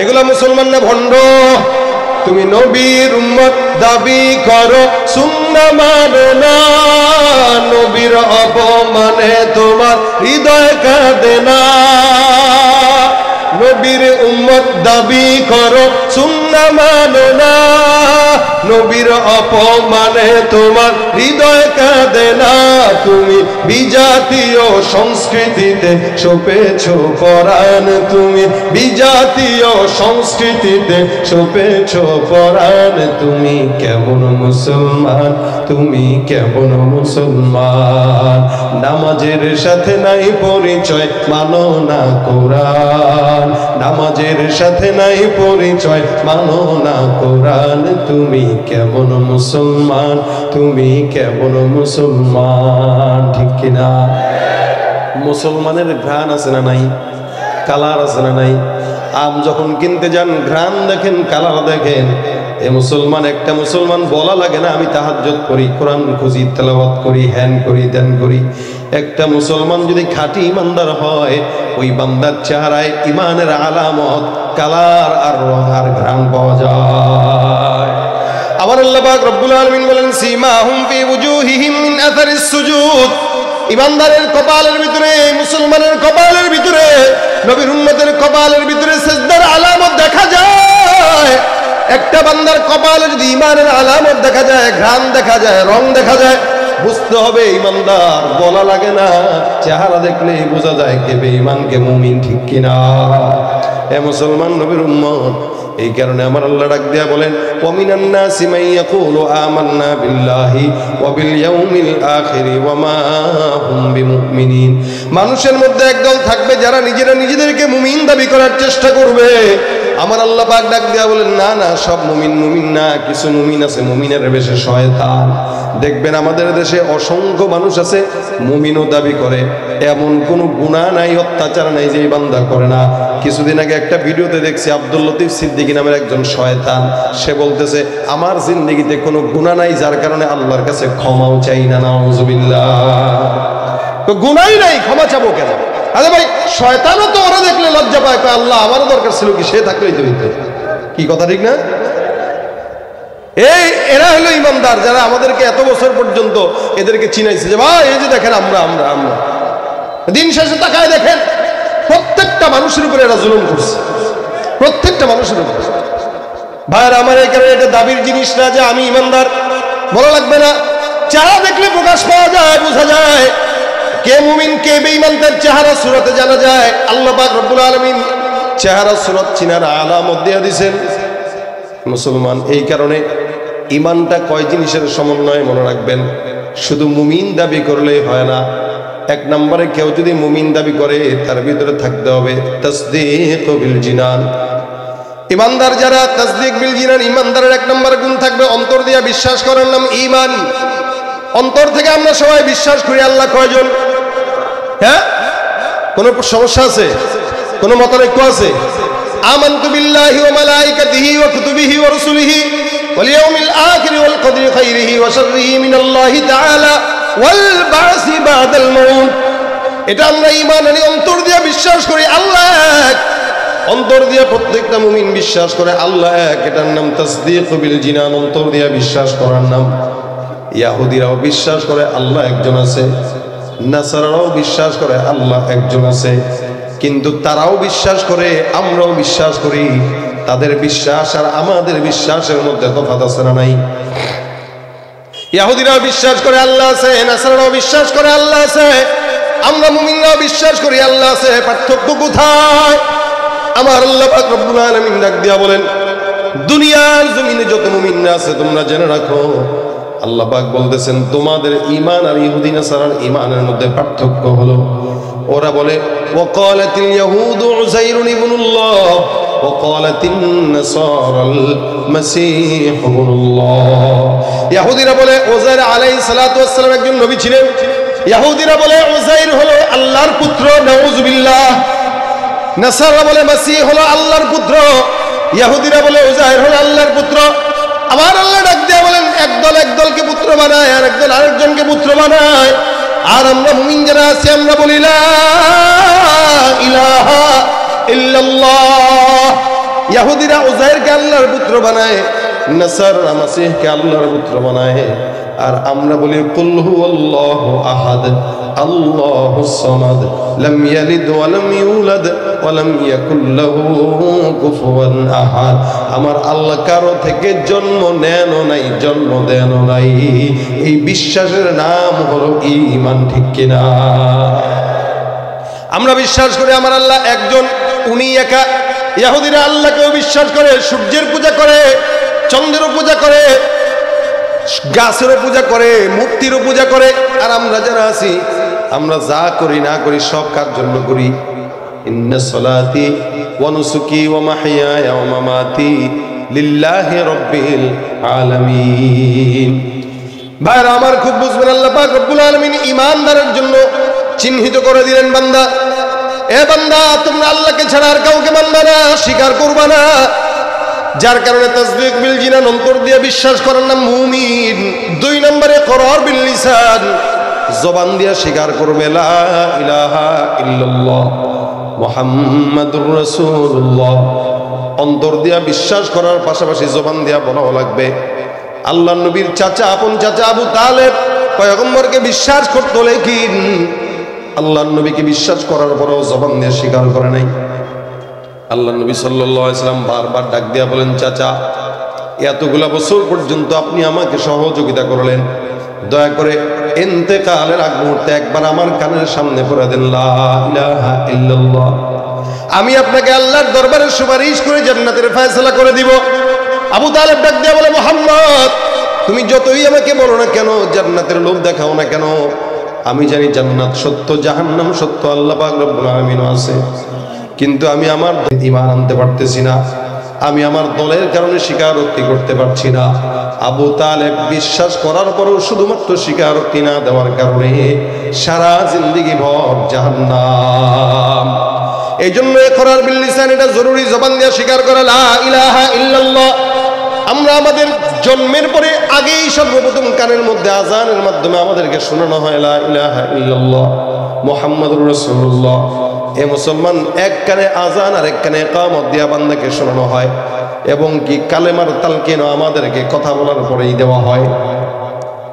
এগুলা মুসলমান না ভণ্ড? তুমি নবীর উম্মত দাবি করো, সুন্নাহ মানো না, নবীর অপমানে তোমার হৃদয় কাঁদে না। নবীর উম্মত দাবি করো, সুন্নাহ মানো না, নবীর অপমানে তোমার হৃদয় কাঁদে না। তুমি বিজাতীয় সংস্কৃতিতে সপেছো পরাণ, তুমি বিজাতীয় সংস্কৃতিতে সপেছো পরাণ। তুমি কেমন মুসলমান, তুমি কেমন মুসলমান? নামাজের সাথে নাই পরিচয়, মানো না কোরআন। নামাজের সাথে নাই পরিচয়, মানো না কোরআন। তুমি কেমন মুসলমান, তুমি কেমন মুসলমান, ঠিক কিনা? মুসলমানের ঘ্রাণ আছে না নাই? কালার আছে না নাই? আম যখন কিনতে যান, ঘ্রাণ দেখেন, কালার দেখেন। এ মুসলমান, একটা মুসলমান বলা লাগে না আমি তাহাজ্জুদ করি, কোরআন খুঁজি, তেলাওয়াত করি, হ্যান করি, ধ্যান করি। একটা মুসলমান যদি খাঁটি ইমানদার হয়, ওই বান্দার চেহারায় ইমানের আলামত, কালার আর রং আর ঘ্রাণ পাওয়া যায়। আবার আল্লাহ পাক রব্বুল আলামিন বলেন, সীমাহুম ফি ওয়ুজুহিহিম মিন আথারিস সুজুদ। ইমানদারের কপালের ভিতরে, মুসলমানের কপালের ভিতরে, নবীর উম্মতের কপালের ভিতরে সিজদার আলামত দেখা যায়। একটা বান্দার কপালে যদি ইমানের আলামত দেখা যায়, ঘ্রাণ দেখা যায়, রং দেখা যায়, বুঝতে হবে ইমানদার। বলা লাগে না, চেহারা দেখলেই বোঝা যায় কে বেঈমান কে মুমিন, ঠিক কিনা? এ মুসলমান, নবীর উম্মত। এই কারণে আমার আল্লাহ ডাক দিয়া বলেন, ওয়ামিনান নাসি মান ইয়াকুলু আমান্না বিল্লাহি ওয়া বিল ইয়াউমিল আখির ওয়া মা হুম বিমুমিনিন। মানুষের মধ্যে একদল থাকবে যারা নিজেরা নিজেদেরকে মুমিন দাবি করার চেষ্টা করবে। আমার আল্লাহ পাক ডাক দিয়া বলেন, না না, সব মুমিন মুমিন না, কিছু মুমিন আছে মুমিনের বেশে শয়তান। দেখবেন আমাদের দেশে অসংখ্য মানুষ আছে মুমিনও দাবি করে, এমন কোনো গুনাহ নাই, অত্যাচার নাই যে এই বান্দা করে না। কিছুদিন আগে একটা ভিডিওতে দেখছি আব্দুল লতিফ সিদ্দিকী নামের একজন শয়তান, সে বলতেছে আমার জিন্দেগিতে কোনো গুনাহ নাই, যার কারণে আল্লাহর কাছে ক্ষমাও চাই না। নাউজুবিল্লাহ। তো গুনাহই নাই, ক্ষমা চাবো কেন? আরে ভাই, শয়তানও তো ওরা দেখলে লজ্জা পায়, আল্লাহ আমারও দরকার ছিল কি, সে থাকলেই তো হইতো। কি কথা ঠিক না? এরা হলো ইমানদার, যারা আমাদেরকে এত বছর পর্যন্ত এদেরকে চিনাইছে যে ভাই এই যে দেখেন আমরা আমরা আমরা। দিন শেষে তাকায় দেখেন প্রত্যেকটা মানুষের উপরে এরা জুলুম করছে, প্রত্যেকটা মানুষের উপরে। ভাইরা আমার, এই কারণে এটা দাবির জিনিস না যে আমি ইমানদার, বলা লাগবে না। চেহারা দেখলে প্রকাশ পাওয়া যায়, বোঝা যায় কে মুমিন কে বেঈমান, তার চেহারা সুরতে জানা যায়। আল্লাহ পাক রব্বুল আলামিন চেহারা সুরত চিনার আলামত দিয়ে দিয়েছেন মুসলমান। এই কারণে ইমানটা কয় জিনিসের সমন্বয় মনে রাখবেন। শুধু মুমিন দাবি করলেই হয় না। এক নম্বরে কেউ যদি মুমিন দাবি করে তার ভিতরে থাকতে হবে তাসদীক বিল জিনান। ইমানদার যারা, তাসদীক বিল জিনান, ইমানদারের এক নম্বর গুণ থাকবে অন্তর দিয়ে বিশ্বাস করার নাম ঈমান। অন্তর থেকে আমরা সবাই বিশ্বাস করি আল্লাহ কয়জন? হ্যাঁ, কোনো সমস্যা আছে? কোনো মতানৈক্য আছে? আমানতু বিল্লাহি ওয়া মালাইকাতিহি ওয়া কুতুবিহি ওয়া রুসুলিহি ওয়াল ইয়াউমিল আখির ওয়াল কদরি খাইরিহি ওয়া শাররিহি মিনাল্লাহি তাআলা ওয়াল বাসি বাদাল মাউত। এটা আমরা ঈমান আনি, অন্তর দিয়ে বিশ্বাস করি আল্লাহ এক। অন্তর দিয়ে প্রত্যেকটা মুমিন বিশ্বাস করে আল্লাহ এক, এটার নাম তাসদীক বিল জিনান, অন্তর দিয়ে বিশ্বাস করার নাম। ইহুদিরাও বিশ্বাস করে আল্লাহ একজন আছে, নাসারারাও বিশ্বাস করে আল্লাহ একজন আছে, কিন্তু তারাও বিশ্বাস করে আমরাও বিশ্বাস করি। তাদের বিশ্বাস আর আমাদের বিশ্বাসের মধ্যে তফাৎ আছে না নাই? ইহুদিরাও বিশ্বাস করে আল্লাহ আছে, নাসারারাও বিশ্বাস করে আল্লাহ আছে, আমরা মুমিনরাও বিশ্বাস করি আল্লাহ আছে। পার্থক্য কোথায়? আমার আল্লাহ পাক রব্বুল আলামিন ডাক দিয়া বলেন, দুনিয়ার জমিনে যত মুমিনরা আছে তোমরা জেনে রাখো, আল্লাহ পাক বলতেছেন তোমাদের ঈমান আর ইহুদি নাসারার ঈমানের মধ্যে পার্থক্য হলো। ওরা বলে ওয়াকালাতিল ইয়াহুদু উযাইরুন ইবনুল্লাহ ওয়াকালাতিন নাসারাল মাসীহ ইবনুল্লাহ। ইহুদিরা বলে উযাইর আলাইহিস সালাতু ওয়াস সালাম একজন নবী ছিলেন। ইহুদিরা বলে উযাইর হলো আল্লাহর পুত্র, নাউযুবিল্লাহ। নাসারা বলে মাসীহ হলো আল্লাহর পুত্র, ইহুদিরা বলে উযাইর হলো আল্লাহর পুত্র। আমার আল্লাহ ডাক দিয়ে বলেন একদল একদলকে পুত্র বানায় আর একদল আরেকজনকে পুত্র বানায়। আর আমরা মুমিন যারা আছি আমরা বলি লা ইলাহা ইল্লাল্লাহ। ইহুদিরা উযাইরকে আল্লাহর পুত্র বানায়, নাসারা মাসীহকে আল্লাহর পুত্র বানায়। আর আমরা বলি কুল হুয়াল্লাহু আহাদ আল্লাহুস সামাদ লাম ইয়ালিদ ওয়া লাম ইউলাদ ওয়া লাম ইয়াকুল লাহু কুফুয়ান আহাদ। আমার আল্লাহ কারো থেকে জন্ম নেন নাই, জন্ম দেন নাই। এই বিশ্বাসের নাম হলো ঈমান, ঠিক কিনা? আমরা বিশ্বাস করি আমার আল্লাহ একজন, উনি একা। ইহুদিরা আল্লাহকেও বিশ্বাস করে, সূর্যের পূজা করে, চন্দ্রের পূজা করে, গাছেরও পূজা করে, মূর্তিরও পূজা করে। আর আমরা যারা আছি আমরা যা করি না করি সব কার জন্য করি? ইন্না সলাতি ওয়া নুসুকি ওয়া মাহইয়ায়া ওয়া মামাতি লিল্লাহি রাব্বিল আলামিন। ভাইরা আমার, খুব বুঝবেন, আল্লাহ পাক রব্বুল আলামিন ঈমানদারের জন্য চিহ্নিত করে দিলেন, বান্দা এ বান্দা তোমরা আল্লাহকে ছাড়া আর কাউকে মানবা না, স্বীকার করবা না। যার কারণে তাসদীক বিল জিনান, অন্তর দিয়ে বিশ্বাস করার নাম মুমিন। দুই নম্বরে ইকরার বিল লিসান, জবান দিয়ে স্বীকার করবে লা ইলাহা ইল্লাল্লাহ মুহাম্মাদুর রাসূলুল্লাহ। অন্তর দিয়ে বিশ্বাস করার পাশাপাশি জবান দিয়ে বলাও লাগবে। আল্লাহর নবীর চাচা, আপন চাচা আবু তালেব পয়গম্বরকে বিশ্বাস করত, লেকিন আল্লাহর নবীকে বিশ্বাস করার পরেও জবান দিয়ে স্বীকার করে নাই। আল্লাহ নবী সাল্লাল্লাহু আলাইহি ওয়াসাল্লাম বারবার ডাক দিয়া বলেন, চাচা এতগুলা বছর পর্যন্ত আপনি আমাকে সহযোগিতা করলেন, দয়া করে ইন্তেকালের আগ মুহূর্তে একবার আমার কানের সামনে পড়ে দেন লা ইলাহা ইল্লাল্লাহ। আমি আপনাকে আল্লাহর দরবারে সুপারিশ করে জান্নাতের ফয়সালা করে দিব। আবু তালেব ডাক দিয়া বলে, মুহাম্মদ তুমি যতই আমাকে বলো না কেন, জান্নাতের লোভ দেখাও না কেন, আমি জানি জান্নাত সত্য, জাহান্নাম সত্য, আল্লাহ পাক রব্বুল আলামিন আছে, কিন্তু আমি আমার ঈমান আনতে পারতেছি না, আমি আমার দলের কারণে স্বীকারোক্তি করতে পারছি না। আবু তালেব বিশ্বাস করার পরেও শুধুমাত্র স্বীকারোক্তি না দেওয়ার কারণে সারা জিন্দেগি ভর জাহান্নাম। এই জন্য ইকরার বিল লিসান, এটা জরুরি, জবান দিয়ে স্বীকার করা লা ইলাহা ইল্লাল্লাহ। আমরা আমাদের জন্মের পরে আগেই সর্বপ্রথম কানের মধ্যে আজানের মাধ্যমে আমাদেরকে শোনানো হয় লা ইলাহা ইল্লাল্লাহ মুহাম্মাদুর রাসূলুল্লাহ। এ মুসলমান, এক কানে আজান আর এক কানে ইকামত দিয়া বান্দাকে শোনানো হয়, এবং কি কালেমার তালকিন আমাদেরকে কথা বলার পরেই দেওয়া হয়।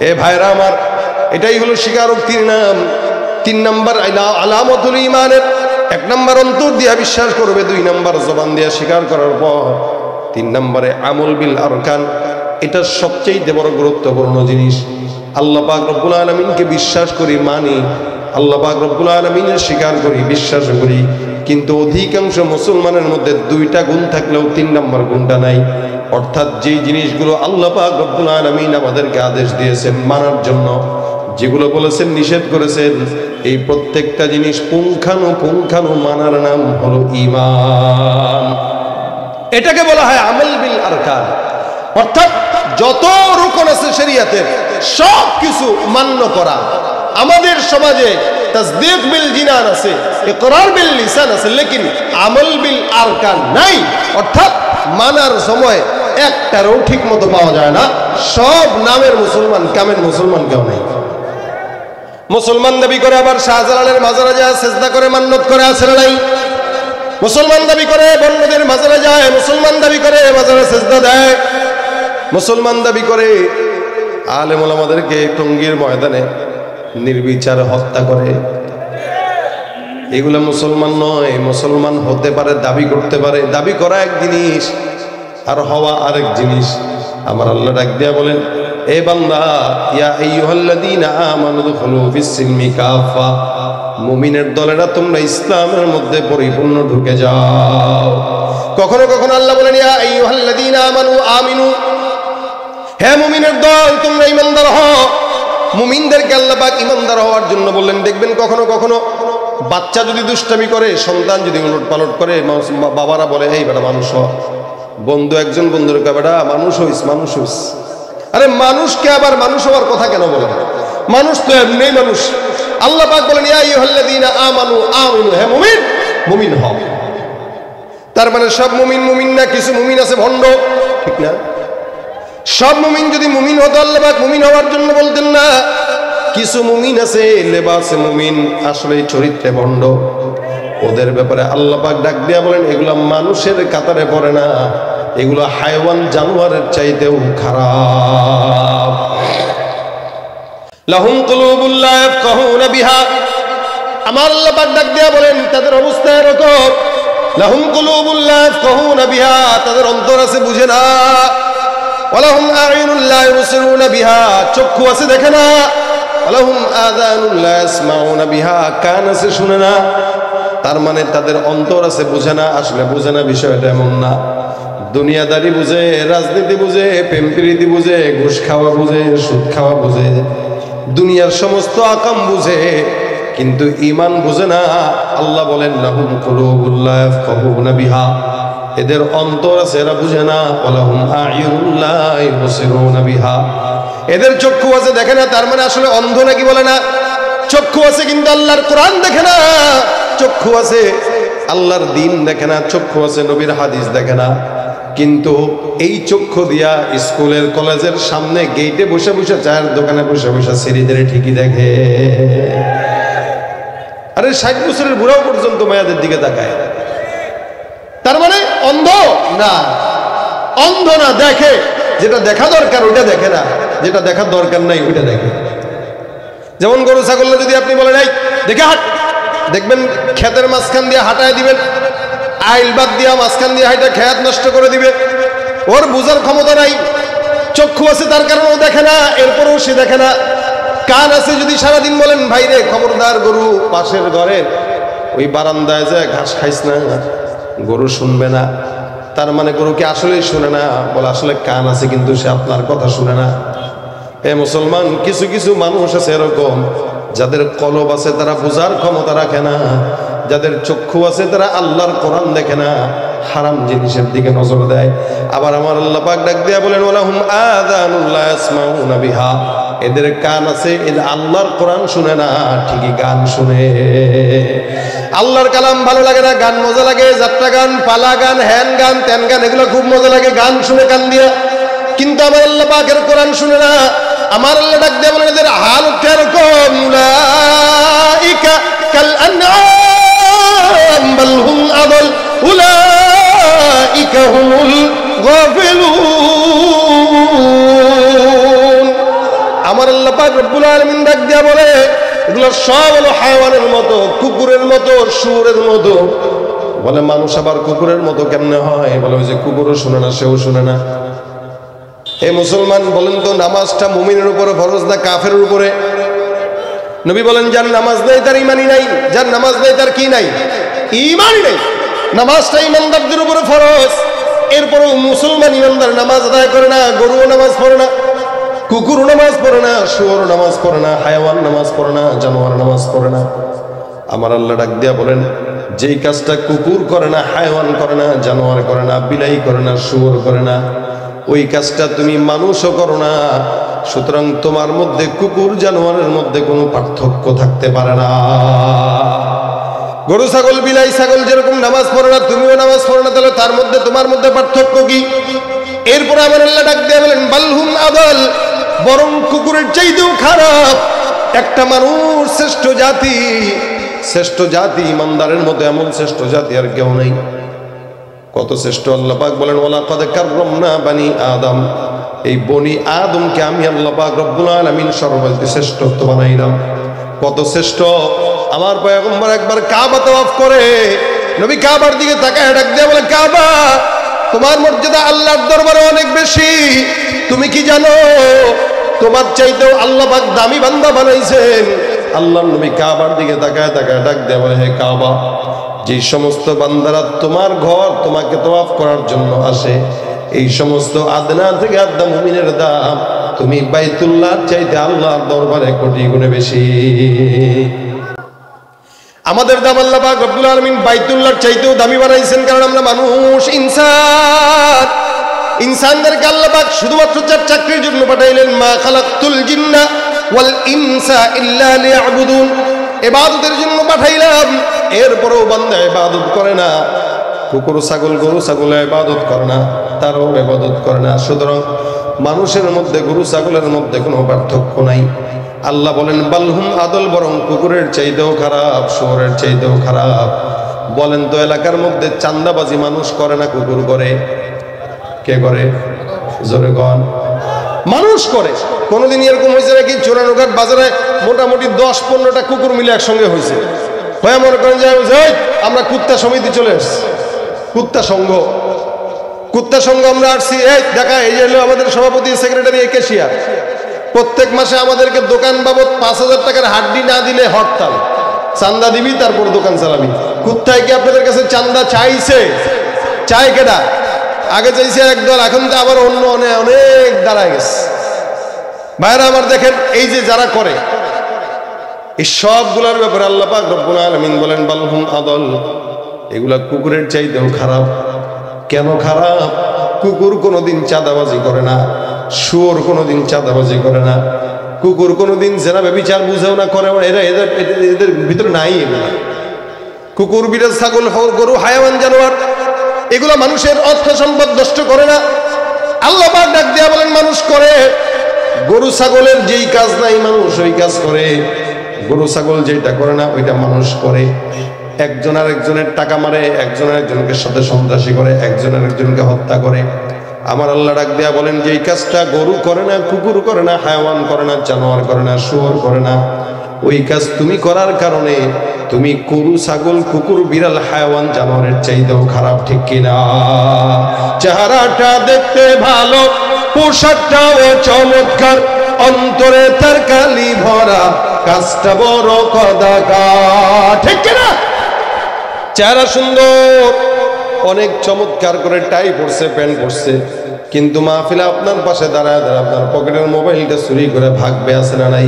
এ ভাইরা আমার, এটাই হলো স্বীকারোক্তির নাম। 3 নম্বর আলামতুল ঈমানের এক নম্বর অন্তর দিয়া বিশ্বাস করবে, 2 নম্বর জবান দিয়া স্বীকার করার পর 3 নম্বরে আমল বিল আরকান। এটা সবচেয়ে বড় গুরুত্বপূর্ণ জিনিস। আল্লাহ পাক রব্বুল আলামিনকে বিশ্বাস করি, মানি, আল্লাহ পাক রব্বুল আলামিনের স্বীকার করি, বিশ্বাস করি, কিন্তু অধিকাংশ মুসলমানের মধ্যে 2টা গুণ থাকলেও 3 নম্বর গুণটা নাই। অর্থাৎ যেই জিনিসগুলো আল্লাহ পাক রব্বুল আলামিন আমাদেরকে আদেশ দিয়েছেন মানার জন্য, যেগুলো বলেছেন নিষেধ করেছেন, এই প্রত্যেকটা জিনিস পুঙ্খানু মানার নাম হলো ঈমান। এটাকে বলা হয় আমল বিল আরকান। অর্থাৎ যত রুকন আছে শরীয়তের সব কিছু মান্য করা। আমাদের সমাজে তাসদীক বিল জিনান আছে, ইকরার বিল লিসান আছে, লেকিন আমল বিল আরকান নাই। অর্থাৎ মানার সময় একটারও ঠিক মতো পাওয়া যায় না। সব নামের মুসলমান, কামের মুসলমান কেউ নেই। মুসলমান দাবি করে আবার শাহজালালের মাজারে যায় সেজদা করে মান্নত করে, আছে নাই? মুসলমান দাবি করে বন্যদের মাজারে যায়, মুসলমান দাবি করে মাজারে সেজদা দেয়, মুসলমান দাবি করে আলেম ওলামাদেরকে টঙ্গীর ময়দানে নির্বিচার হত্যা করে। এগুলো মুসলমান নয়। মুসলমান হতে পারে, দাবি করতে পারে, দাবি করা এক জিনিস আর হওয়া আরেক জিনিস। আমার আল্লাহ ডাক দিয়া বলেন, এ বান্দা, ইয়া আইয়ুহাল্লাযীনা আমানু দুখুলু ফিস-সিলমি কাফা, মুমিনের দলেরা তোমরা ইসলামের মধ্যে পরিপূর্ণ ঢুকে যাও। কখনো কখনো আল্লাহ বলেন, ইয়া আইয়ুহাল্লাযীনা আমানু আমিনু, হে মুমিনের দল তোমরা ঈমানদার হও। মুমিনদেরকে আল্লাহ পাক ঈমানদার হওয়ার জন্য বললেন। দেখবেন কখনো কখনো বাচ্চা যদি দুষ্টামি করে, সন্তান যদি উলটপালট করে, বাবারা বলে, এই বেটা মানুষ হ। বন্ধু একজন বন্ধুর কয়, বেটা মানুষ হইস, মানুষ হইস। আরে মানুষকে আবার মানুষ হওয়ার কথা কেন বলেন? মানুষ তো এমনি মানুষ। আল্লাহ পাক বলেন, ইয়া আইয়ুহাল্লাযীনা আমানু আমিনু, হে মুমিন, মুমিন হও। তার মানে সব মুমিন মুমিন না, কিছু মুমিন আছে ভণ্ড, ঠিক না? সব মুমিন যদি মুমিন হতো আল্লাহ পাক মুমিন হওয়ার জন্য বলতেন না। কিছু মুমিন আছে লেবাসে মুমিন, আসলে চরিত্রে ভণ্ড। ওদের ব্যাপারে আল্লাহ পাক ডাক দিয়া বলেন, এগুলা মানুষের কাতারে পড়ে না, এগুলো হায়ওয়ান জানোয়ারের চাইতেও খারাপ। লাহুম কুলুবুল লা ইয়াফকাহুনা বিহা, আমার আল্লাহ পাক ডাক দিয়া বলেন তাদের অবস্থা এরকম। লাহুম কুলুবুল লা ইয়াফকাহুনা বিহা, তাদের অন্তর আছে বুঝে না। ওয়ালাহুম আ'ইনুল লা ইউবসিরুনা বিহা, চক্ষু আছে দেখে না। ওয়ালাহুম আযানুল লা ইয়াসমাউনা বিহা, কান আছে শুনে না। তার মানে তাদের অন্তর আছে বুঝে না। আসলে বুঝে না বিষয়টা এমন না। দুনিয়াদারি বুঝে, রাজনীতি বুঝে, প্রেম প্রীতি বুঝে, ঘুষ খাওয়া বুঝে, সুদ খাওয়া বুঝে, দুনিয়ার সমস্ত আকাম বুঝে, কিন্তু ঈমান বুঝে না। আল্লাহ বলেন, লাহুম কুলুবুল লা ইয়াফকাহুনা বিহা, এদের অন্তর আছে এরা বুঝে না। ওয়ালাহুম আ'ইনুল লা ইউবসিরুনা বিহা, এদের চক্ষু আছে দেখে না। তার মানে আসলে অন্ধ নাকি বলে না? চক্ষু আছে কিন্তু আল্লাহর কোরআন দেখে না। চক্ষু আছে আল্লাহর দ্বীন দেখে না। চক্ষু আছে নবীর হাদিস দেখে না। কিন্তু এই চক্ষু দিয়া স্কুলের কলেজের সামনে গেটে বসে বসে, চায়ের দোকানে বসে বসে ছেলেদের ঠিকই দেখে। আরে 60 বছরের বুড়াও পর্যন্ত মায়াদের দিকে তাকায়। তার মানে অন্ধ না, অন্ধ না, দেখে। যেটা দেখা দরকার ওইটা দেখে না, যেটা দেখার দরকার নাই ওইটা দেখে। যেমন গরু ছাগল যদি আপনি বলেন, এই দেখে হাট, দেখবেন ক্ষেতের মাঝখান দিয়ে হাঁটায় দিবেন, আইল বাদ দিয়া মাঝখান দিয়ে হাইটা খেয়াত নষ্ট করে দিবে। ওর বুঝার ক্ষমতা নাই। চক্ষু আছে তার কারণে ও দেখে না, এরপরেও সে দেখে না। কান আছে যদি সারাদিন বলেন, ভাই রে খবরদার গরু পাশের ঘরের ওই বারান্দায় যায় ঘাস খাইস না, গরু শুনবে না। তার মানে গরু কি আসলেই শুনে না? বলে আসলে কান আছে কিন্তু সে আপনার কথা শুনে না। এ মুসলমান, কিছু কিছু মানুষ আছে এরকম, যাদের কলব আছে তারা বুঝার ক্ষমতা রাখে না, যাদের চক্ষু আছে তারা আল্লাহর কোরআন দেখে না, হারাম জিনিসের দিকে নজর দেয়। আবার আমার আল্লাহ পাক ডাক দিয়া বলেন, ওয়ালাহুম আযানুল লা ইয়াসমাউনা বিহা, এদের কান আছে, এদের আল্লাহর কোরআন শুনে না, ঠিকই গান শুনে। আল্লাহর কালাম ভালো লাগে না, গান মজা লাগে, যাত্রা গান, পালা গান, হ্যান গান, ত্যান গান, এগুলো খুব মজা লাগে, গান শুনে কান দিয়া। কিন্তু আমার আল্লাহ পাকের কোরআন শুনে না। আমার আল্লাহ ডাক দিয়া বলেন, এদের হাল উঠে এরকম, উলাইকা কাল আনআম বাল হুম আদল উলাইকা হুমুল গাফিলুন। আমার আল্লাহ পাক রব্বুল আলামিন ডাক দিয়া বলে, এগুলো সব হলো হায়াওয়ানের মতো, কুকুরের মতো, শুয়োরের মতো। বলে মানুষ আবার কুকুরের মতো কেমনে হয়? বলে ওই যে কুকুরও শুনে না, সেও শুনে না। এই মুসলমান বলেন তো, নামাজটা মুমিনের উপরে ফরজ না কাফেরের উপরে? নবী বলেন যার নামাজ নাই তার ইমানই নাই, যার নামাজ নাই তার কি নাই? ইমানই নাই। নামাজটা ইমানদারদের উপরে ফরজ। এরপরেও মুসলমান ইমানদার নামাজ আদায় করে না, গরুও নামাজ পড়ে না, কুকুরও নামাজ পড়ে না, শুয়োরও নামাজ পড়ে না, হায়াওয়ান নামাজ পড়ে না, জানোয়ার নামাজ পড়ে না। আমার আল্লাহ ডাক দিয়া বলেন, যেই কাজটা কুকুর করে না, হায়াওয়ান করে না, জানোয়ার করে না, বিলাই করে না, শুয়োর করে না, ওই কাজটা তুমি মানুষও করো না। সুতরাং তোমার মধ্যে কুকুর জানোয়ারের মধ্যে কোনো পার্থক্য থাকতে পারে না। গরু ছাগল বিলাই ছাগল যেরকম নামাজ পড়ে না, তুমিও নামাজ পড়ো না, তাহলে তার মধ্যে তোমার মধ্যে পার্থক্য কি? এরপর আমার আল্লাহ ডাক দিয়ে বলেন, বালহুম আদাল, বরং কুকুরের চাইতেও খারাপ। একটা মানুষ শ্রেষ্ঠ জাতি, শ্রেষ্ঠ জাতি ইমানদারের মধ্যে এমন শ্রেষ্ঠ জাতি আর কেউ নেই। কত শ্রেষ্ঠ! আল্লাহ পাক বলেন, ওয়ালাকাদ কাররামনা বানি আদম, এই বনি আদমকে আমি আল্লাহ পাক রব্বুল আলামিন সর্বশ্রেষ্ঠ শ্রেষ্ঠত্ব বানাইলাম। কত শ্রেষ্ঠ! আমার পয়গম্বর একবার কাবা তাওয়াফ করে, নবী কাবার দিকে তাকায় ডাক দিয়ে বলে, কাবা, তোমার মর্যাদা আল্লাহর দরবারে অনেক বেশি। তুমি কি জানো তোমার চাইতেও আল্লাহ পাক দামি বান্দা বানাইছেন? আল্লাহর নবী কাবার দিকে তাকায় তাকায় ডাক দিয়ে বলে, হে কাবা, যে সমস্ত বান্দারা তোমার ঘর তোমাকে তাওয়াফ করার জন্য আসে, এই সমস্ত আদনা থেকে আদনা মুমিনের দাম তুমি বাইতুল্লাহর চাইতে আল্লাহর দরবারে কোটি গুণে বেশি। আমাদের দাম আল্লাহ পাক রব্বুল আলামিন বাইতুল্লাহর চাইতেও দামি বানাইছেন, কারণ আমরা মানুষ, ইনসান। ইনসানদেরকে আল্লাহ পাক শুধুমাত্র চাকরির জন্য পাঠাইলেন। মা খালাকতুল জিন্না ওয়াল ইনসা ইল্লা লিয়াবুদুন, ইবাদতের জন্য পাঠাইলাম। এরপরেও বান্দা ইবাদত করে না। কুকুর ছাগল গরু ছাগল ইবাদত করে না, তারও ইবাদত করে না। সুতরাং মানুষের মধ্যে গরু ছাগলের মধ্যে কোনো পার্থক্য নাই। আল্লাহ বলেন, বালহুম আদল, বরং কুকুরের চাইতেও খারাপ, শুয়োরের চাইতেও খারাপ। বলেন তো, এলাকার মধ্যে চান্দাবাজি মানুষ করে না কুকুর করে? কে করে? জোরে গন। মানুষ করে। কোনোদিন এরকম হয়েছে নাকি চোরানুঘাট বাজারে মোটামুটি 10-15টা কুকুর মিলে একসঙ্গে হয়েছে? হয়ে মনে করেন যে আমরা কুত্তা সমিতি চলে এসছি, কুত্তা সংঘ, কুত্তা সংঘ আমরা আসছি। এই দেখা, এই হলো আমাদের সভাপতি, সেক্রেটারি, কেশিয়ার। প্রত্যেক মাসে আমাদেরকে দোকান বাবদ 5000 টাকার হাড্ডি না দিলে হরতাল। চান্দা দিবি, তারপর দোকান চালাবি। কুত্তায় কি আপনাদের কাছে চান্দা চাইছে? চাই কেডা? আগে চাইছে একদল, এখন তো আবার অন্য অনেক দাঁড়ায় গেছে। ভাইরা আমার দেখেন, এই যে যারা করে এই সবগুলোর ব্যাপারে আল্লাহ পাক রব্বুল আলামিন বলেন, বালহুম আদল, এগুলা কুকুরের চাইতেও খারাপ। কেন খারাপ? কুকুর কোনোদিন চাঁদাবাজি করে না, শুয়োর কোনোদিন চাঁদাবাজি করে না, কুকুর কোনোদিন জেনা ব্যভিচার বুঝেও না, করে এরা এদের ভিতরে নাই এগুলা। কুকুর, বিড়াল, ছাগল, গরু, হায়াওয়ান, জানোয়ার, এগুলো মানুষের অর্থ সম্পদ নষ্ট করে না। আল্লাহ পাক ডাক দিয়া বলেন, মানুষ করে। গরু ছাগলের যেই কাজ নাই মানুষ ওই কাজ করে, গরু ছাগল যেটা করে না ওইটা মানুষ করে। একজন আর একজনের টাকা মারে, একজন আর একজনকে সাথে সন্ত্রাসী করে, একজন আর একজনকে হত্যা করে। আমার আল্লাহ ডাক দিয়া বলেন, যে এই কাজটা গরু করে না, কুকুর করে না, হায়াওয়ান করে না, জানোয়ার করে না, শুয়োর করে না, ওই কাজ তুমি করার কারণে তুমি গরু ছাগল কুকুর বিড়াল হায়াওয়ান জানোয়ারের চাইতেও খারাপ, ঠিক কিনা? চেহারাটা দেখতে ভালো, পোশাকটাও চমৎকার, অন্তরে তার কালি ভরা, কাজটা বড় কদাকার, ঠিক কিনা? চেহারা সুন্দর, অনেক চমৎকার করে টাই পরছে, প্যান্ট পরছে, কিন্তু মাহফিলে আপনার পাশে দাঁড়ায় দাঁড়ায় আপনার পকেটের মোবাইলটা চুরি করে ভাগবে, আছে না নাই?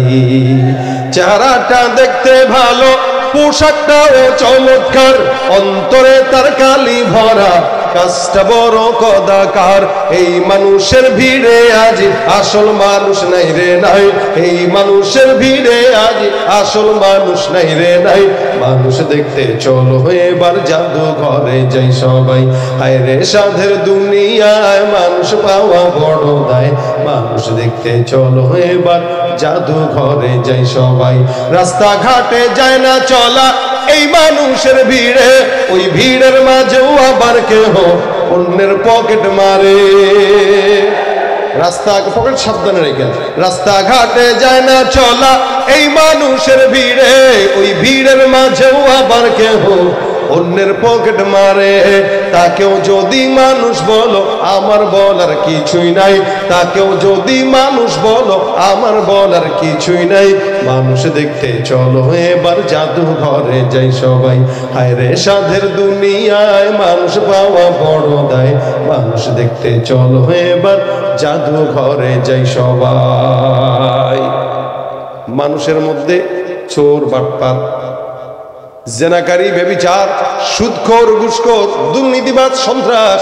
চেহারাটা দেখতে ভালো, পোশাকটাও চমৎকার, অন্তরে তার কালি ভরা, কাজটা বড় কদাকার। এই মানুষের ভিড়ে আজ আসল মানুষ নাই রে নাই, এই মানুষের ভিড়ে আজ আসল মানুষ নাই রে নাই। মানুষ দেখতে চলো এবার জাদু ঘরে যাই সবাই, হায় রে সাধের দুনিয়ায় মানুষ পাওয়া বড় দায়। মানুষ দেখতে চলো এবার জাদু ঘরে যাই সবাই, রাস্তাঘাটে যায় না চলা এই মানুষের ভিড়ে, ওই ভিড়ের মাঝেও আবার কেহ অন্যের পকেট মারে। রাস্তা পকেট সাবধানে রেখেন, রাস্তাঘাটে যায় না চলা এই মানুষের ভিড়ে, ওই ভিড়ের মাঝেও আবার কেহ অন্যের পকেট মারে। তাকেও যদি মানুষ বলো আমার বলার কিছুই নাই, তাকেও যদি মানুষ বলো আমার বলার কিছুই নাই। মানুষ দেখতে চলো এবার জাদু ঘরে যাই সবাই, হায় রে সাধের দুনিয়ায় মানুষ পাওয়া বড় দায়। মানুষ দেখতে চলো এবার জাদু ঘরে যাই সবাই। মানুষের মধ্যে চোর, বাটপার, জেনাকারী, ব্যভিচার, সুদখোর, ঘুষখোর, দুর্নীতিবাজ, সন্ত্রাস,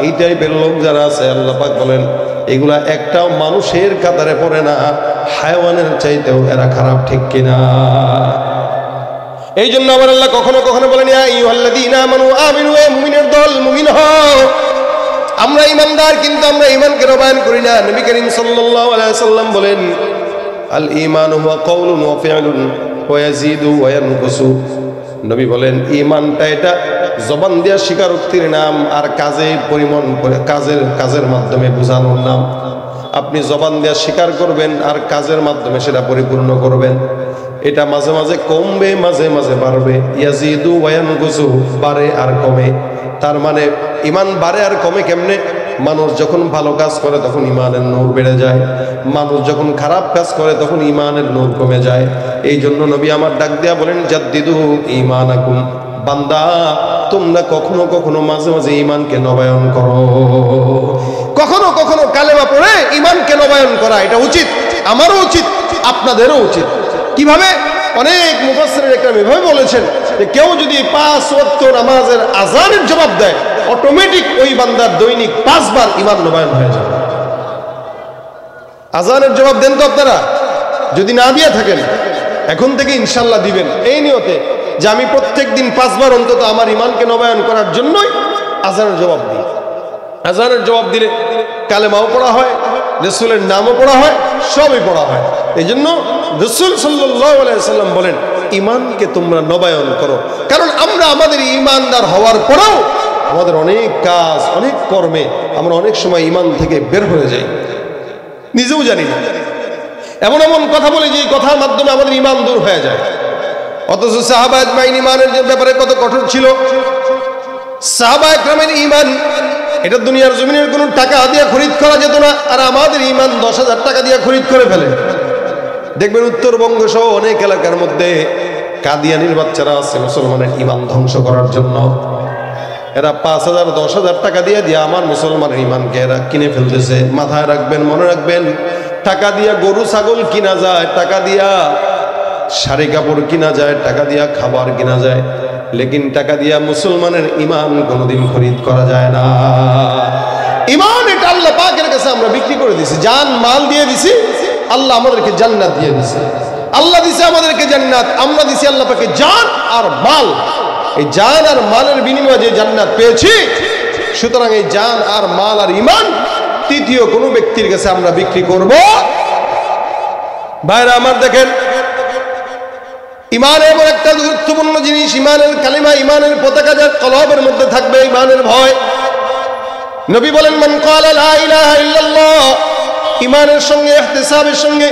এই টাইপের লোক যারা আছে আল্লাহ পাক বলেন এগুলা একটাও মানুষের কাতারে পড়ে না, হায়াওয়ানের চাইতেও এরা খারাপ, ঠিক কিনা? এই জন্য আমার আল্লাহ কখনো কখনো বলেন ইয়া আইয়ুহাল্লাযীনা আমানু আমিনু, এ মুমিনের দল মুমিন হও। আমরা ঈমানদার, কিন্তু আমরা ঈমানকে রবায়ন করি না। নবী করিম সাল্লাল্লাহু আলাইহি সাল্লাম বলেন আল ঈমানু হুয়া কাউলুন ওয়া ফি'লুন ওয়া ইয়াজিদু ওয়া ইয়ানকুসু। নবী বলেন ঈমানটা এটা জবান দিয়া স্বীকারোক্তির নাম আর কাজের মাধ্যমে বোঝানোর নাম। আপনি জবান দিয়া স্বীকার করবেন আর কাজের মাধ্যমে সেটা পরিপূর্ণ করবেন। এটা মাঝে মাঝে কমবে, মাঝে মাঝে বাড়বে। ইয়াজিদু ওয়া ইয়ানকুসু, বাড়ে আর কমে। তার মানে ঈমান বাড়ে আর কমে কেমনে? মানুষ যখন ভালো কাজ করে তখন ঈমানের নূর বেড়ে যায়, মানুষ যখন খারাপ কাজ করে তখন ঈমানের নূর কমে যায়। এই জন্য নবী আমার ডাক দিয়া বলেন জাদ্দিদু ঈমানাকুম, বান্দা তোমরা কখনো কখনো মাঝে মাঝে ঈমানকে নবায়ন করো। কখনো কখনো কালেমা পড়ে ঈমানকে নবায়ন করা এটা উচিত, আমারও উচিত, আপনাদেরও উচিত। কিভাবে? অনেক মুফাসসিরিন একরাম এভাবে বলেছেন যে কেউ যদি 5 ওয়াক্ত নামাজের আযানের জবাব দেয়, অটোমেটিক ওই বান্দার দৈনিক 5 বার ঈমান নবায়ন হয়ে যাবে। আযানের জবাব দেন তো আপনারা? যদি না দিয়ে থাকেন এখন থেকে ইনশাআল্লাহ দিবেন, এই নিয়তে যে আমি প্রত্যেকদিন 5 বার অন্তত আমার ঈমানকে নবায়ন করার জন্যই আযানের জবাব দিই। আযানের জবাব দিলে কালেমাও পড়া হয়, রাসূলের নামও পড়া হয়, সবই পড়া হয়। এই জন্য রাসূল সাল্লাল্লাহু আলাইহি সাল্লাম বলেন ঈমানকে তোমরা নবায়ন করো। কারণ আমরা আমাদের ঈমানদার হওয়ার পরেও আমাদের অনেক কাজ, অনেক কর্মে আমরা অনেক সময় ঈমান থেকে বের হয়ে যাই, নিজেও জানি না। এমন এমন কথা বলে যে কথার মাধ্যমে আমাদের ঈমান দূর হয়ে যায়। অথচ সাহাবা আজমাইন ঈমানের ব্যাপারে কত কঠোর ছিল। সাহাবা একরামের ঈমান এটা দুনিয়ার জমিনের কোনো টাকা দিয়ে খরিদ করা যেত না, আর আমাদের ঈমান 10,000 টাকা দিয়ে খরিদ করে ফেলে। দেখবেন উত্তরবঙ্গ সহ অনেক এলাকার মধ্যে কাদিয়ানির বাচ্চারা আছে মুসলমানের ঈমান ধ্বংস করার জন্য। এরা 5,000 10,000 টাকা দিয়ে আমার মুসলমানের ঈমানকে এরা কিনে ফেলতেছে। মাথায় রাখবেন, মনে রাখবেন, টাকা দিয়া গরু ছাগল কিনা যায়, টাকা দিয়া শাড়ি কাপড় কিনা যায়, টাকা দিয়া খাবার কিনা যায়, লেকিন টাকা দিয়া মুসলমানের ঈমান কোনোদিন খরিদ করা যায় না। ঈমান এটা আল্লাহ পাকের কাছে আমরা বিক্রি করে দিছি, জান মাল দিয়ে দিছি। আল্লাহ আমাদেরকে জান্নাত দিয়ে দিছে, আল্লাহ দিছে আমাদেরকে জান্নাত, আমরা দিছি আল্লাহ পাকে জান আর মাল। এই জান আর মালের বিনিময়ে যে জান্নাত পেয়েছি, সুতরাং এই জান আর মাল আর ঈমান তৃতীয় কোনো ব্যক্তির কাছে আমরা বিক্রি করব। ভাইরা আমার দেখেন, ঈমান এমন একটা গুরুত্বপূর্ণ জিনিস। ঈমানের কালিমা, ঈমানের পতাকা যার কলবের মধ্যে থাকবে, ঈমানের ভয়। নবী বলেন মান ক্বালা লা ইলাহা ইল্লাল্লাহ, ঈমানের সঙ্গে ইহতিসাবের সঙ্গে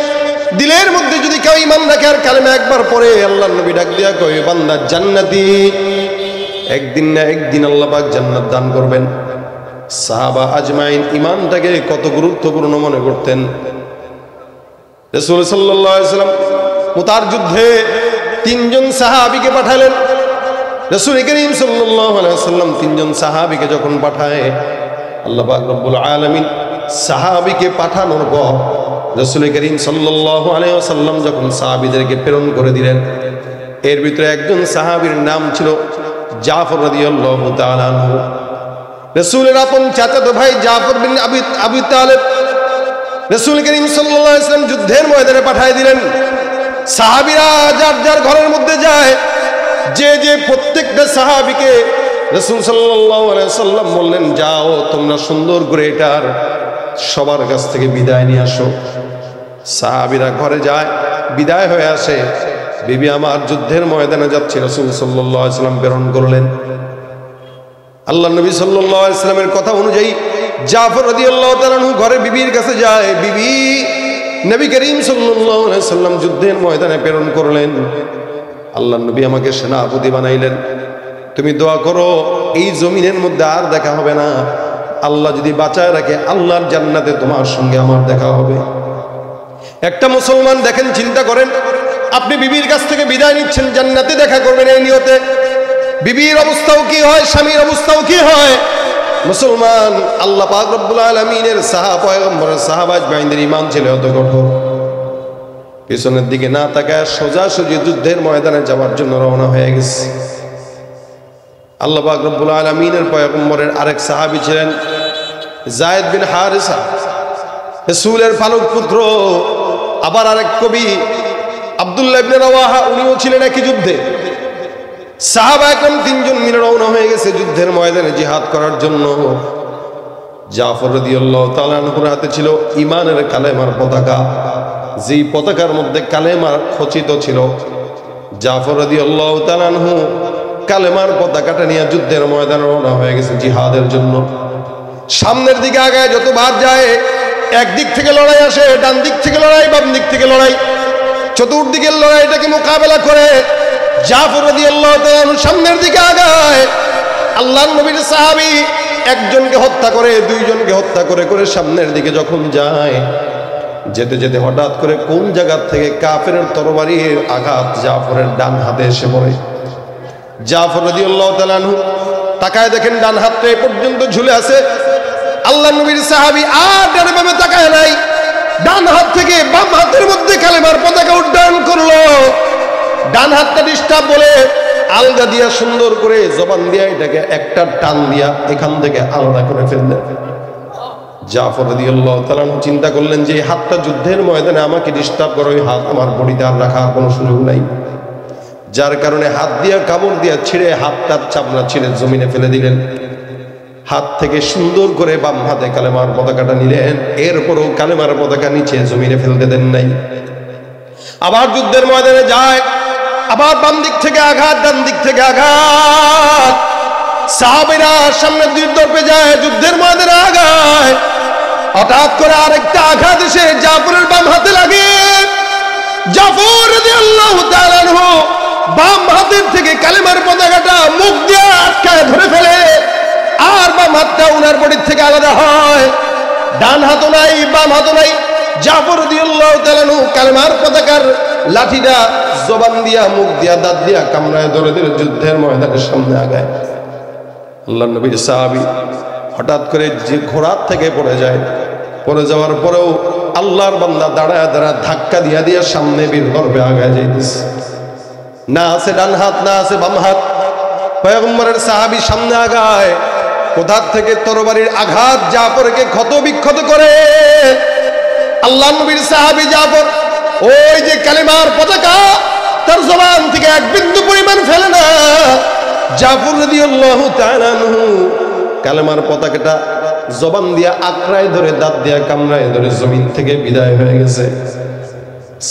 দিলের মধ্যে যদি কেউ ঈমান রাখে আর কালিমা একবার পড়ে, আল্লাহর নবী ডাক দিয়া কয় বান্দা জান্নাতি, একদিন না একদিন আল্লাহ পাক জান্নাত দান করবেন। সাহাবা আজমাইন ঈমানটাকে কত গুরুত্বপূর্ণ মনে করতেন। রাসূল সাল্লাল্লাহু আলাইহি ওয়াসাল্লাম মুতার যুদ্ধে 3 জন সাহাবীকে পাঠালেন। রাসূল করিম সাল্লাল্লাহু আলাইহি ওয়াসাল্লাম 3 জন সাহাবীকে যখন পাঠায়, আল্লাহ পাক রব্বুল আলামিন সাহাবীকে পাঠানোর পর রাসূল করিম সাল্লাল্লাহু আলাইহি ওয়াসাল্লাম যখন সাহাবীদেরকে প্রেরণ করে দিলেন, এর ভিতরে একজন সাহাবীর নাম ছিল জাফর রাদিয়াল্লাহু তাআলা আনহু। রাসূলের আপন চাচাতো ভাই জাফর বিন আবি তালেব রাসূল করিম সাল্লাল্লাহু আলাইহি ওয়াসাল্লাম যুদ্ধের ময়দানে পাঠিয়ে দিলেন। সাহাবীরা যার যার ঘরের মধ্যে যায়, যে প্রত্যেকটা সাহাবীকে রাসূল সাল্লাল্লাহু আলাইহি ওয়াসাল্লাম বললেন যাও তোমরা সুন্দর করে এটার সবার কাছ থেকে বিদায় নিয়ে আসো। সাহাবীরা ঘরে যায়, বিদায় হয়ে আসে। বিবি আমার যুদ্ধের ময়দানে যাচ্ছে, রাসূল সাল্লাল্লাহু আলাইহি ওয়াসাল্লাম প্রেরণ করলেন। আল্লাহ নবী সাল্লাল্লাহু আলাইহি ওয়াসাল্লামের কথা অনুযায়ী জাফর রাদিয়াল্লাহু তাআলা আনহু ঘরে বিবির কাছে যায়। বিবি নবী করিম সাল্লাল্লাহু আলাইহি সাল্লাম যুদ্ধের ময়দানে প্রেরণ করলেন, আল্লাহর নবী আমাকে সেনাপতি বানাইলেন, তুমি দোয়া করো এই জমিনের মধ্যে আর দেখা হবে না, আল্লাহ যদি বাঁচায় রাখে আল্লাহর জান্নাতে তোমার সঙ্গে আমার দেখা হবে। একটা মুসলমান দেখেন, চিন্তা করেন, আপনি বিবির কাছ থেকে বিদায় নিচ্ছেন, জান্নাতে দেখা করবেন এই নিয়তে, বিবির অবস্থাও কি হয়, স্বামীর অবস্থাও কি হয়। মুসলমান আল্লাহ পাক রব্বুল আলামিনের পয়গম্বরের সাহাবা আজমাইনদের ঈমান ছিল অত কঠোর, পিছনের দিকে না তাকায় সোজাসুজি যুদ্ধের ময়দানে যাওয়ার জন্য রওনা হয়ে গেছে। আল্লাহ পাক রব্বুল আলামিনের পয়গম্বরের আরেক সাহাবী ছিলেন যায়েদ বিন হারিসা, রাসূলের পালক পুত্র। আবার আরেক কবি আব্দুল্লাহ ইবনে রাওয়াহা, উনিও ছিলেন একই যুদ্ধে। সাহাবা একদম তিনজন মিলে রওনা হয়ে গেছে যুদ্ধের ময়দানে জিহাদ করার জন্য। জাফর রাদিয়াল্লাহু তাআলা আনহুর হাতে ছিল ঈমানের কালেমার পতাকা, যেই পতাকার মধ্যে কালেমা খচিত ছিল। জাফর রাদিয়াল্লাহু তাআলা আনহু কালেমার পতাকাটা নিয়ে যুদ্ধের ময়দানে রওনা হয়ে গেছে জিহাদের জন্য। সামনের দিকে আগায় যতবার যায়, একদিক থেকে লড়াই আসে, ডান দিক থেকে লড়াই, বাম দিক থেকে লড়াই, চতুর্দিকের লড়াইটাকে মোকাবেলা করে জাফর রাদিয়াল্লাহু তাআলা আনহু সামনের দিকে আগায়। আল্লাহর নবীর সাহাবী একজনকে হত্যা করে, দুইজনকে হত্যা করে করে সামনের দিকে যখন যায়, যেতে যেতে হঠাৎ করে কোন জায়গা থেকে কাফেরের তরবারির আঘাত জাফরের ডান হাতে এসে পড়ে। জাফর রাদিয়াল্লাহু তাআলা আনহু তাকায় দেখেন ডান হাতটা এ পর্যন্ত ঝুলে আছে। আল্লাহর নবীর সাহাবী আর ডানে বামে তাকায় নাই, ডান হাত থেকে বাম হাতের মধ্যে কালেমার পতাকা উড্ডয়ন করলো। ডান হাতটা ডিস্টার্ব বলে আলগা দিয়া সুন্দর করে জবান দিয়া এটাকে একটা টান দিয়া এখান থেকে আলাদা করে ফেললেন। জাফর রাদিয়াল্লাহু তাআলা চিন্তা করলেন যে এই হাতটা যুদ্ধের ময়দানে আমাকে ডিস্টার্ব করে, ওই হাত আমার বডিতে আর রাখার কোনো সুযোগ নাই। যার কারণে হাত দিয়া কামড় দিয়া ছিঁড়ে হাতটার চামড়া ছিঁড়ে জমিনে ফেলে দিলেন। হাত থেকে সুন্দর করে বাম হাতে কালেমার পতাকাটা নিলেন, এরপরও কালেমার পতাকা নিচে জমিনে ফেলতে দেন নাই। আবার যুদ্ধের ময়দানে যায়, আবার বাম দিক থেকে আঘাত, ডান দিক থেকে আঘাত। সাহাবীরা সামনের দিক দর্পে যায়, যুদ্ধের ময়দানে আগায়। হঠাৎ করে আরেকটা আঘাত এসে জাফরের বাম হাতে লাগে। জাফর রাদিয়াল্লাহু তাআলা আনহু বাম হাতের থেকে কালেমার পতাকাটা মুখ দিয়ে আটকায় ধরে ফেলে, আর বাম হাতটা ওনার বডির থেকে আলাদা হয়। ডান হাতও নাই, বাম হাতও নাই। জাফর রাদিয়াল্লাহু তাআলা আনহু কালেমার পতাকার লাঠিটা জবান দিয়া, মুখ দিয়া, দাঁত দিয়া কামড়ায় ধরে ধরে যুদ্ধের ময়দানের সামনে আগায়। আল্লাহর নবীর সাহাবী হঠাৎ করে যে ঘোড়ার থেকে পড়ে যায়, পড়ে যাওয়ার পরেও আল্লাহর বান্দা দাঁড়ায় দাঁড়ায় ধাক্কা দিয়া দিয়া সামনে বীর গর্বে আগায় যাইতেছে। না আছে ডান হাত, না আছে বাম হাত। পয়গম্বরের সাহাবী সামনে আগায়, কোথা থেকে তরবারির আঘাত জাফরকে ক্ষত বিক্ষত করে। আল্লাহর নবীর সাহাবী জাফর ওই যে কালেমার পতাকা তার জবান থেকে এক বিন্দু পরিমাণ ফেলে না। জাফর রাদিয়াল্লাহু তাআলা আনহু কালেমার পতাকাটা জবান দিয়া আঁকড়ায় ধরে, দাঁত দিয়া কামড়ায় ধরে জমিন থেকে বিদায় হয়ে গেছে।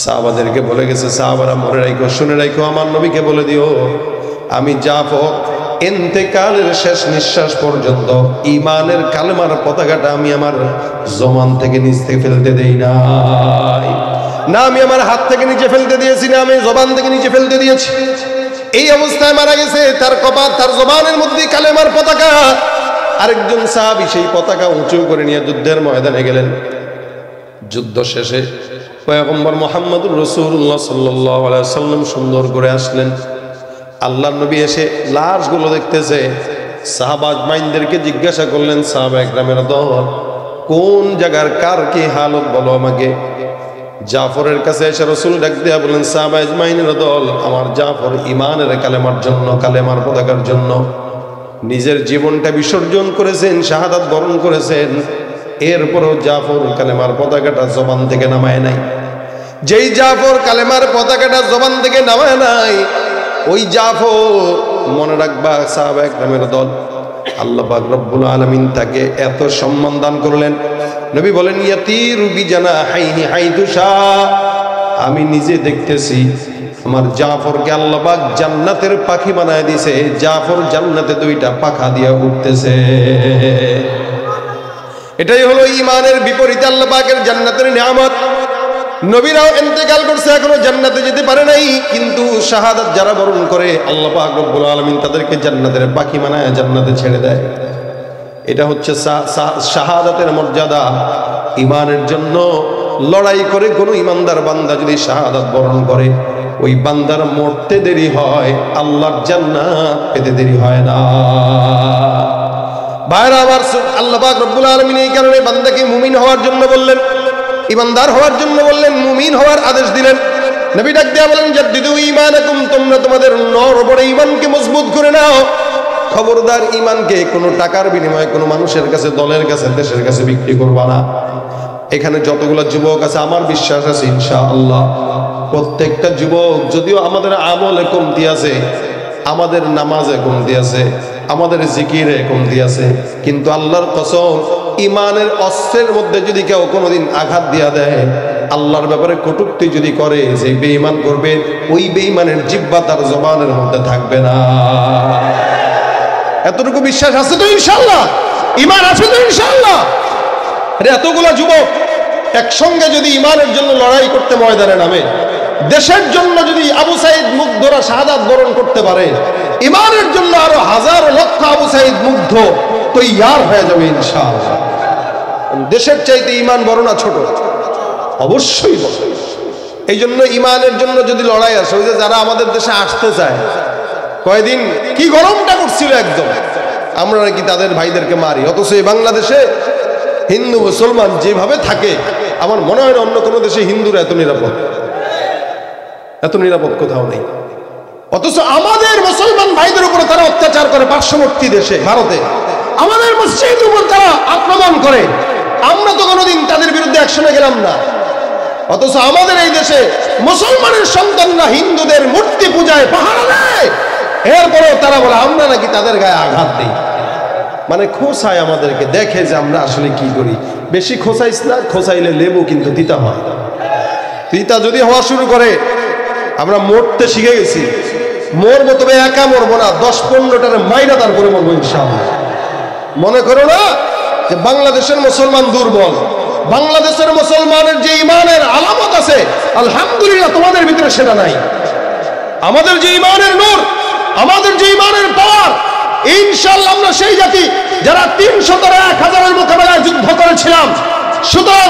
সাহাবাদেরকে বলে গেছে, সাহাবারা মনে রাখো, শুনে রাখো, আমার নবীকে বলে দিও আমি জাফর ইন্তেকালের শেষ নিঃশ্বাস পর্যন্ত ঈমানের কালেমার পতাকাটা আমি আমার জমান থেকে নিচ থেকে ফেলতে দেই নাই। না আমি আমার হাত থেকে নিচে ফেলতে দিয়েছি, না আমি জবান থেকে নিচে ফেলতে দিয়েছি। এই অবস্থায় মারা গেছে, তার কপাল, তার জবানের মধ্যে কালেমার পতাকা। আরেকজন সাহাবী সেই পতাকা উঁচু করে নিয়ে যুদ্ধের ময়দানে গেলেন। যুদ্ধ শেষে পয়গম্বর মুহাম্মদুর রাসূলুল্লাহ সাল্লাল্লাহু আলাইহি ওয়াসাল্লাম সুন্দর করে আসলেন। আল্লাহর নবী এসে লাশগুলো দেখতেছে। সাহাবা আজমাইনদেরকে জিজ্ঞাসা করলেন, সাহাবা একরামের দল, কোন জায়গার কার কি হালত বলো আমাকে। জাফরের কাছে এসে রাসূল ডাক দিয়া বলেন, সাহাবা আজমাইনের দল, আমার জাফর ঈমানের কালেমার জন্য, কালেমার পতাকার জন্য নিজের জীবনটা বিসর্জন করেছেন, শাহাদাত বরণ করেছেন। এরপরও জাফর কালেমার পতাকাটা জবান থেকে নামায় নাই। যেই জাফর কালেমার পতাকাটা জবান থেকে নামায় নাই, ওই জাফর মনে রাখবা সাহাবা একরামের দল, আল্লাহ পাক রব্বুল আলামিন তাকে এত সম্মান দান করলেন। নবী বলেন, ইয়াতিরু বিজানাহাইহি হাইতু শা, আমি নিজে দেখতেছি আমার জাফরকে আল্লাহ পাক জান্নাতের পাখি বানায় দিয়েছে। জাফর জান্নাতে দুইটা পাখা দিয়া উঠতেছে। এটাই হলো ঈমানের বিপরীতে আল্লাহ পাকের জান্নাতের নিয়ামত। নবীরাও ইন্তেকাল করছে, এখনো জান্নাতে যেতে পারে নাই, কিন্তু শাহাদাত যারা বরণ করে আল্লাহ পাক রব্বুল আলামিন তাদেরকে জান্নাতের পাখি বানায় জান্নাতে ছেড়ে দেয়। এটা হচ্ছে শাহাদাতের মর্যাদা। ঈমানের জন্য লড়াই করে কোনো ঈমানদার বান্দা যদি শাহাদাত বরণ করে, ওই বান্দার মরতে দেরি হয়, আল্লাহর জান্নাত পেতে দেরি হয় না। ভাইরা আমার, আল্লাহ পাক রব্বুল আলামিন এই কারণে বান্দাকে মুমিন হওয়ার জন্য বললেন, ঈমানদার হওয়ার জন্য বললেন, মুমিন হওয়ার আদেশ দিলেন। নবী ডাক দেয়া বলেন, জাদ্দিদু ঈমানাকুম, তোমরা তোমাদের নরবরে ঈমানকে মজবুত করে নাও। খবরদার ঈমানকে কোনো টাকার বিনিময়ে কোনো মানুষের কাছে, দলের কাছে, দেশের কাছে বিক্রি করবা না। এখানে যতগুলো যুবক আছে, আমার বিশ্বাস আছে ইনশাআল্লাহ প্রত্যেকটা যুবক, যদিও আমাদের আমলে কমতি আছে, আমাদের নামাজে কমতি আছে, আমাদের জিকিরে কমতি আছে, কিন্তু আল্লাহর কসম ঈমানের অস্ত্রের মধ্যে যদি কেউ কোনোদিন আঘাত দিয়া দেয়, আল্লাহর ব্যাপারে কটূক্তি যদি করে, যে বেঈমান করবে, ওই বেঈমানের জিহ্বা তার জবানের মধ্যে থাকবে না। এতটুকু বিশ্বাস আছে তো ইনশাআল্লাহ? ঈমান আছে তো ইনশাআল্লাহ? আরে এতগুলো যুবক একসঙ্গে যদি ঈমানের জন্য লড়াই করতে ময়দানে নামে, দেশের জন্য যদি আবু সাঈদ মুগ্ধরা শাহাদাত বরণ করতে পারে, ঈমানের জন্য আরো হাজার লক্ষ আবু সাঈদ মুগ্ধ তৈয়ার হয়ে যাবে ইনশাআল্লাহ। দেশের চাইতে ঈমান বড় না ছোট? অবশ্যই বড়। এই জন্য ঈমানের জন্য যদি লড়াই আসে, ওই যে যারা আমাদের দেশে আসতে চায়, কয়দিন কি গরমটা করছিল একদম, আমরা নাকি তাদের ভাইদেরকে মারি, অথচ এই বাংলাদেশে হিন্দু মুসলমান যেভাবে থাকে, আমার মনে হয় না অন্য কোনো দেশে হিন্দুরা এত নিরাপদ, এত নিরাপদ কোথাও নেই। অথচ আমাদের মুসলমান ভাইদের উপরে তারা অত্যাচার করে, পার্শ্ববর্তী দেশে ভারতে আমাদের মসজিদের উপর তারা আক্রমণ করে, আমরা তো কোনোদিন তাদের বিরুদ্ধে অ্যাকশনে গেলাম না। অথচ আমাদের এই দেশে মুসলমানের সন্তানরা হিন্দুদের মূর্তি পূজায় পাহারা দেয়, এরপরেও তারা বলে আমরা নাকি তাদের গায়ে আঘাত দিই। মানে খোঁচায় আমাদেরকে, দেখে যে আমরা আসলে কি করি। বেশি খোঁচাইস না, খোঁচাইলে লেবু কিন্তু তিতা হয়। তিতা যদি হওয়া শুরু করে, আমরা মরতে শিখে গেছি, মরবো তবে একা মরবো না, 10-15টার মাইরা তারপরে মরবো ইনশাআল্লাহ। মনে করো না যে বাংলাদেশের মুসলমান দুর্বল। বাংলাদেশের মুসলমানের যে ঈমানের আলামত আছে, আলহামদুলিল্লাহ তোমাদের ভিতরে সেটা নাই। আমাদের যে ঈমানের নূর, আমাদের যে ঈমানের পাওয়ার, ইনশাআল্লাহ আমরা সেই জাতি যারা 300-1000-এর মোকাবেলায় যুদ্ধ করেছিলাম। সুতরাং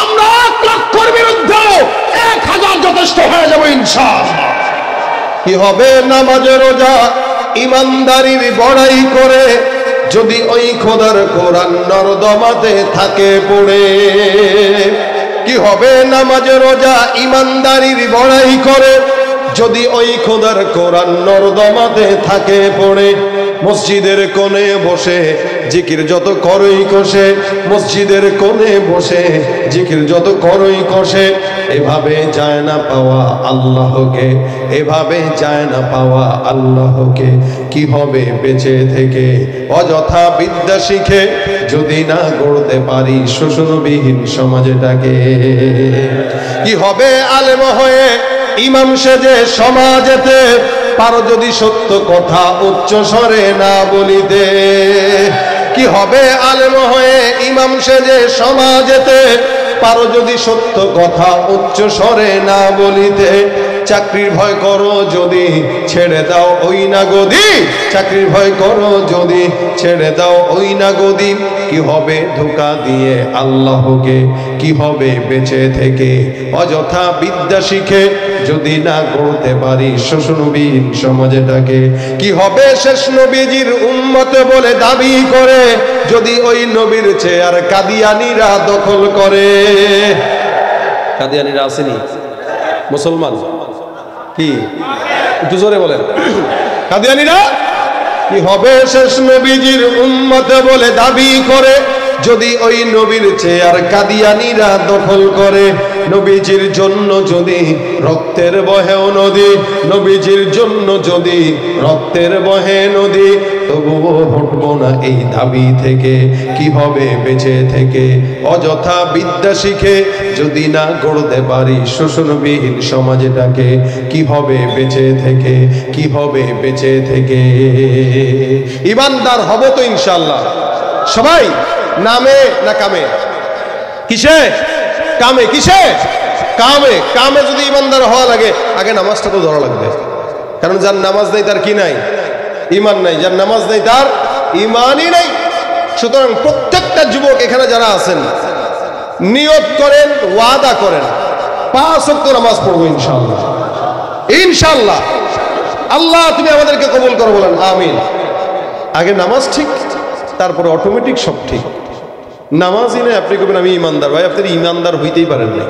আমরা 1 লক্ষের বিরুদ্ধে 1000 যথেষ্ট হয়ে যাবো ইনশাআল্লাহ। কি হবে নামাজে রোজা ঈমানদারির বড়াই করে, যদি ওই খোদার কোরআন নরদমাতে থাকে পড়ে। কি হবে নামাজে রোজা ঈমানদারির বড়াই করে, যদি ওই খোদার কোরআন নরদমাতে থাকে পড়ে। মসজিদের কোণে বসে জিকির যত করই কষে, মসজিদের কোণে বসে জিকির যত করই কষে, এভাবে যায় না পাওয়া আল্লাহকে, এভাবে যায় না পাওয়া আল্লাহকে। কি হবে বেঁচে থেকে অযথা বিদ্যা শিখে, যদি না গড়তে পারি শোষণবিহীন সমাজটাকে। কি হবে আলেম হয়ে ইমাম সেজে সমাজেতে, পারো যদি সত্য কথা উচ্চ স্বরে না বলিতে। কি হবে আলেম হয়ে ইমাম সেজে সমাজেতে, পারো যদি সত্য কথা উচ্চ স্বরে না বলিতে। চাকরির ভয় করো যদি ছেড়ে দাও ওই না গদি, চাকরির ভয় করো যদি ছেড়ে দাও ওই না গদি। কি হবে ধোঁকা দিয়ে আল্লাহকে, কি হবে বেঁচে থেকে অযথা বিদ্যা শিখে, যদি না গড়তে পারি শোষণবিহীন সমাজটাকে। কি হবে শেষ নবীজির উম্মত বলে দাবি করে, যদি ওই নবীর চেয়ার কাদিয়ানীরা দখল করে। কাদিয়ানীরা আসেনি মুসলমান? কি একটু জোরে বলেন, কাদিয়ানীরা? কি হবে শেষ নবীজির উম্মত বলে দাবি করে, যদি ওই নবীর চেয়ার কাদিয়ানীরা দখল করে। নবীজির জন্য যদি রক্তের বহেও নদী, নবীজির জন্য যদি রক্তের বহে নদী, তবুও হটবো না এই দাবি থেকে। কি হবে বেঁচে থেকে অযথা বিদ্যা শিখে, যদি না গড়তে পারি শোষণবিহীন সমাজটাকে। কি হবে বেঁচে থেকে, কি হবে বেঁচে থেকে। ঈমানদার হব তো ইনশাআল্লাহ সবাই। নামে না কামে? কিসে? কামে। কিসে? কামে। কামে যদি ইমানদার হওয়া লাগে আগে নামাজটা তো ধরা লাগবে, কারণ যার নামাজ নেই তার কি নাই? ইমান নাই। যার নামাজ নেই তার ইমানই নাই। সুতরাং প্রত্যেকটা যুবক এখানে যারা আছেন নিয়ত করেন, ওয়াদা করেন 5 ওয়াক্ত নামাজ পড়বো ইনশাআল্লাহ। ইনশাআল্লাহ। আল্লাহ তুমি আমাদেরকে কবুল করো, বলেন আমিন। আগে নামাজ ঠিক, তারপরে অটোমেটিক সব ঠিক। নামাজই নেই আপনি কবেন আমি ইমানদার, ভাই আপনি ইমানদার হইতেই পারেন না।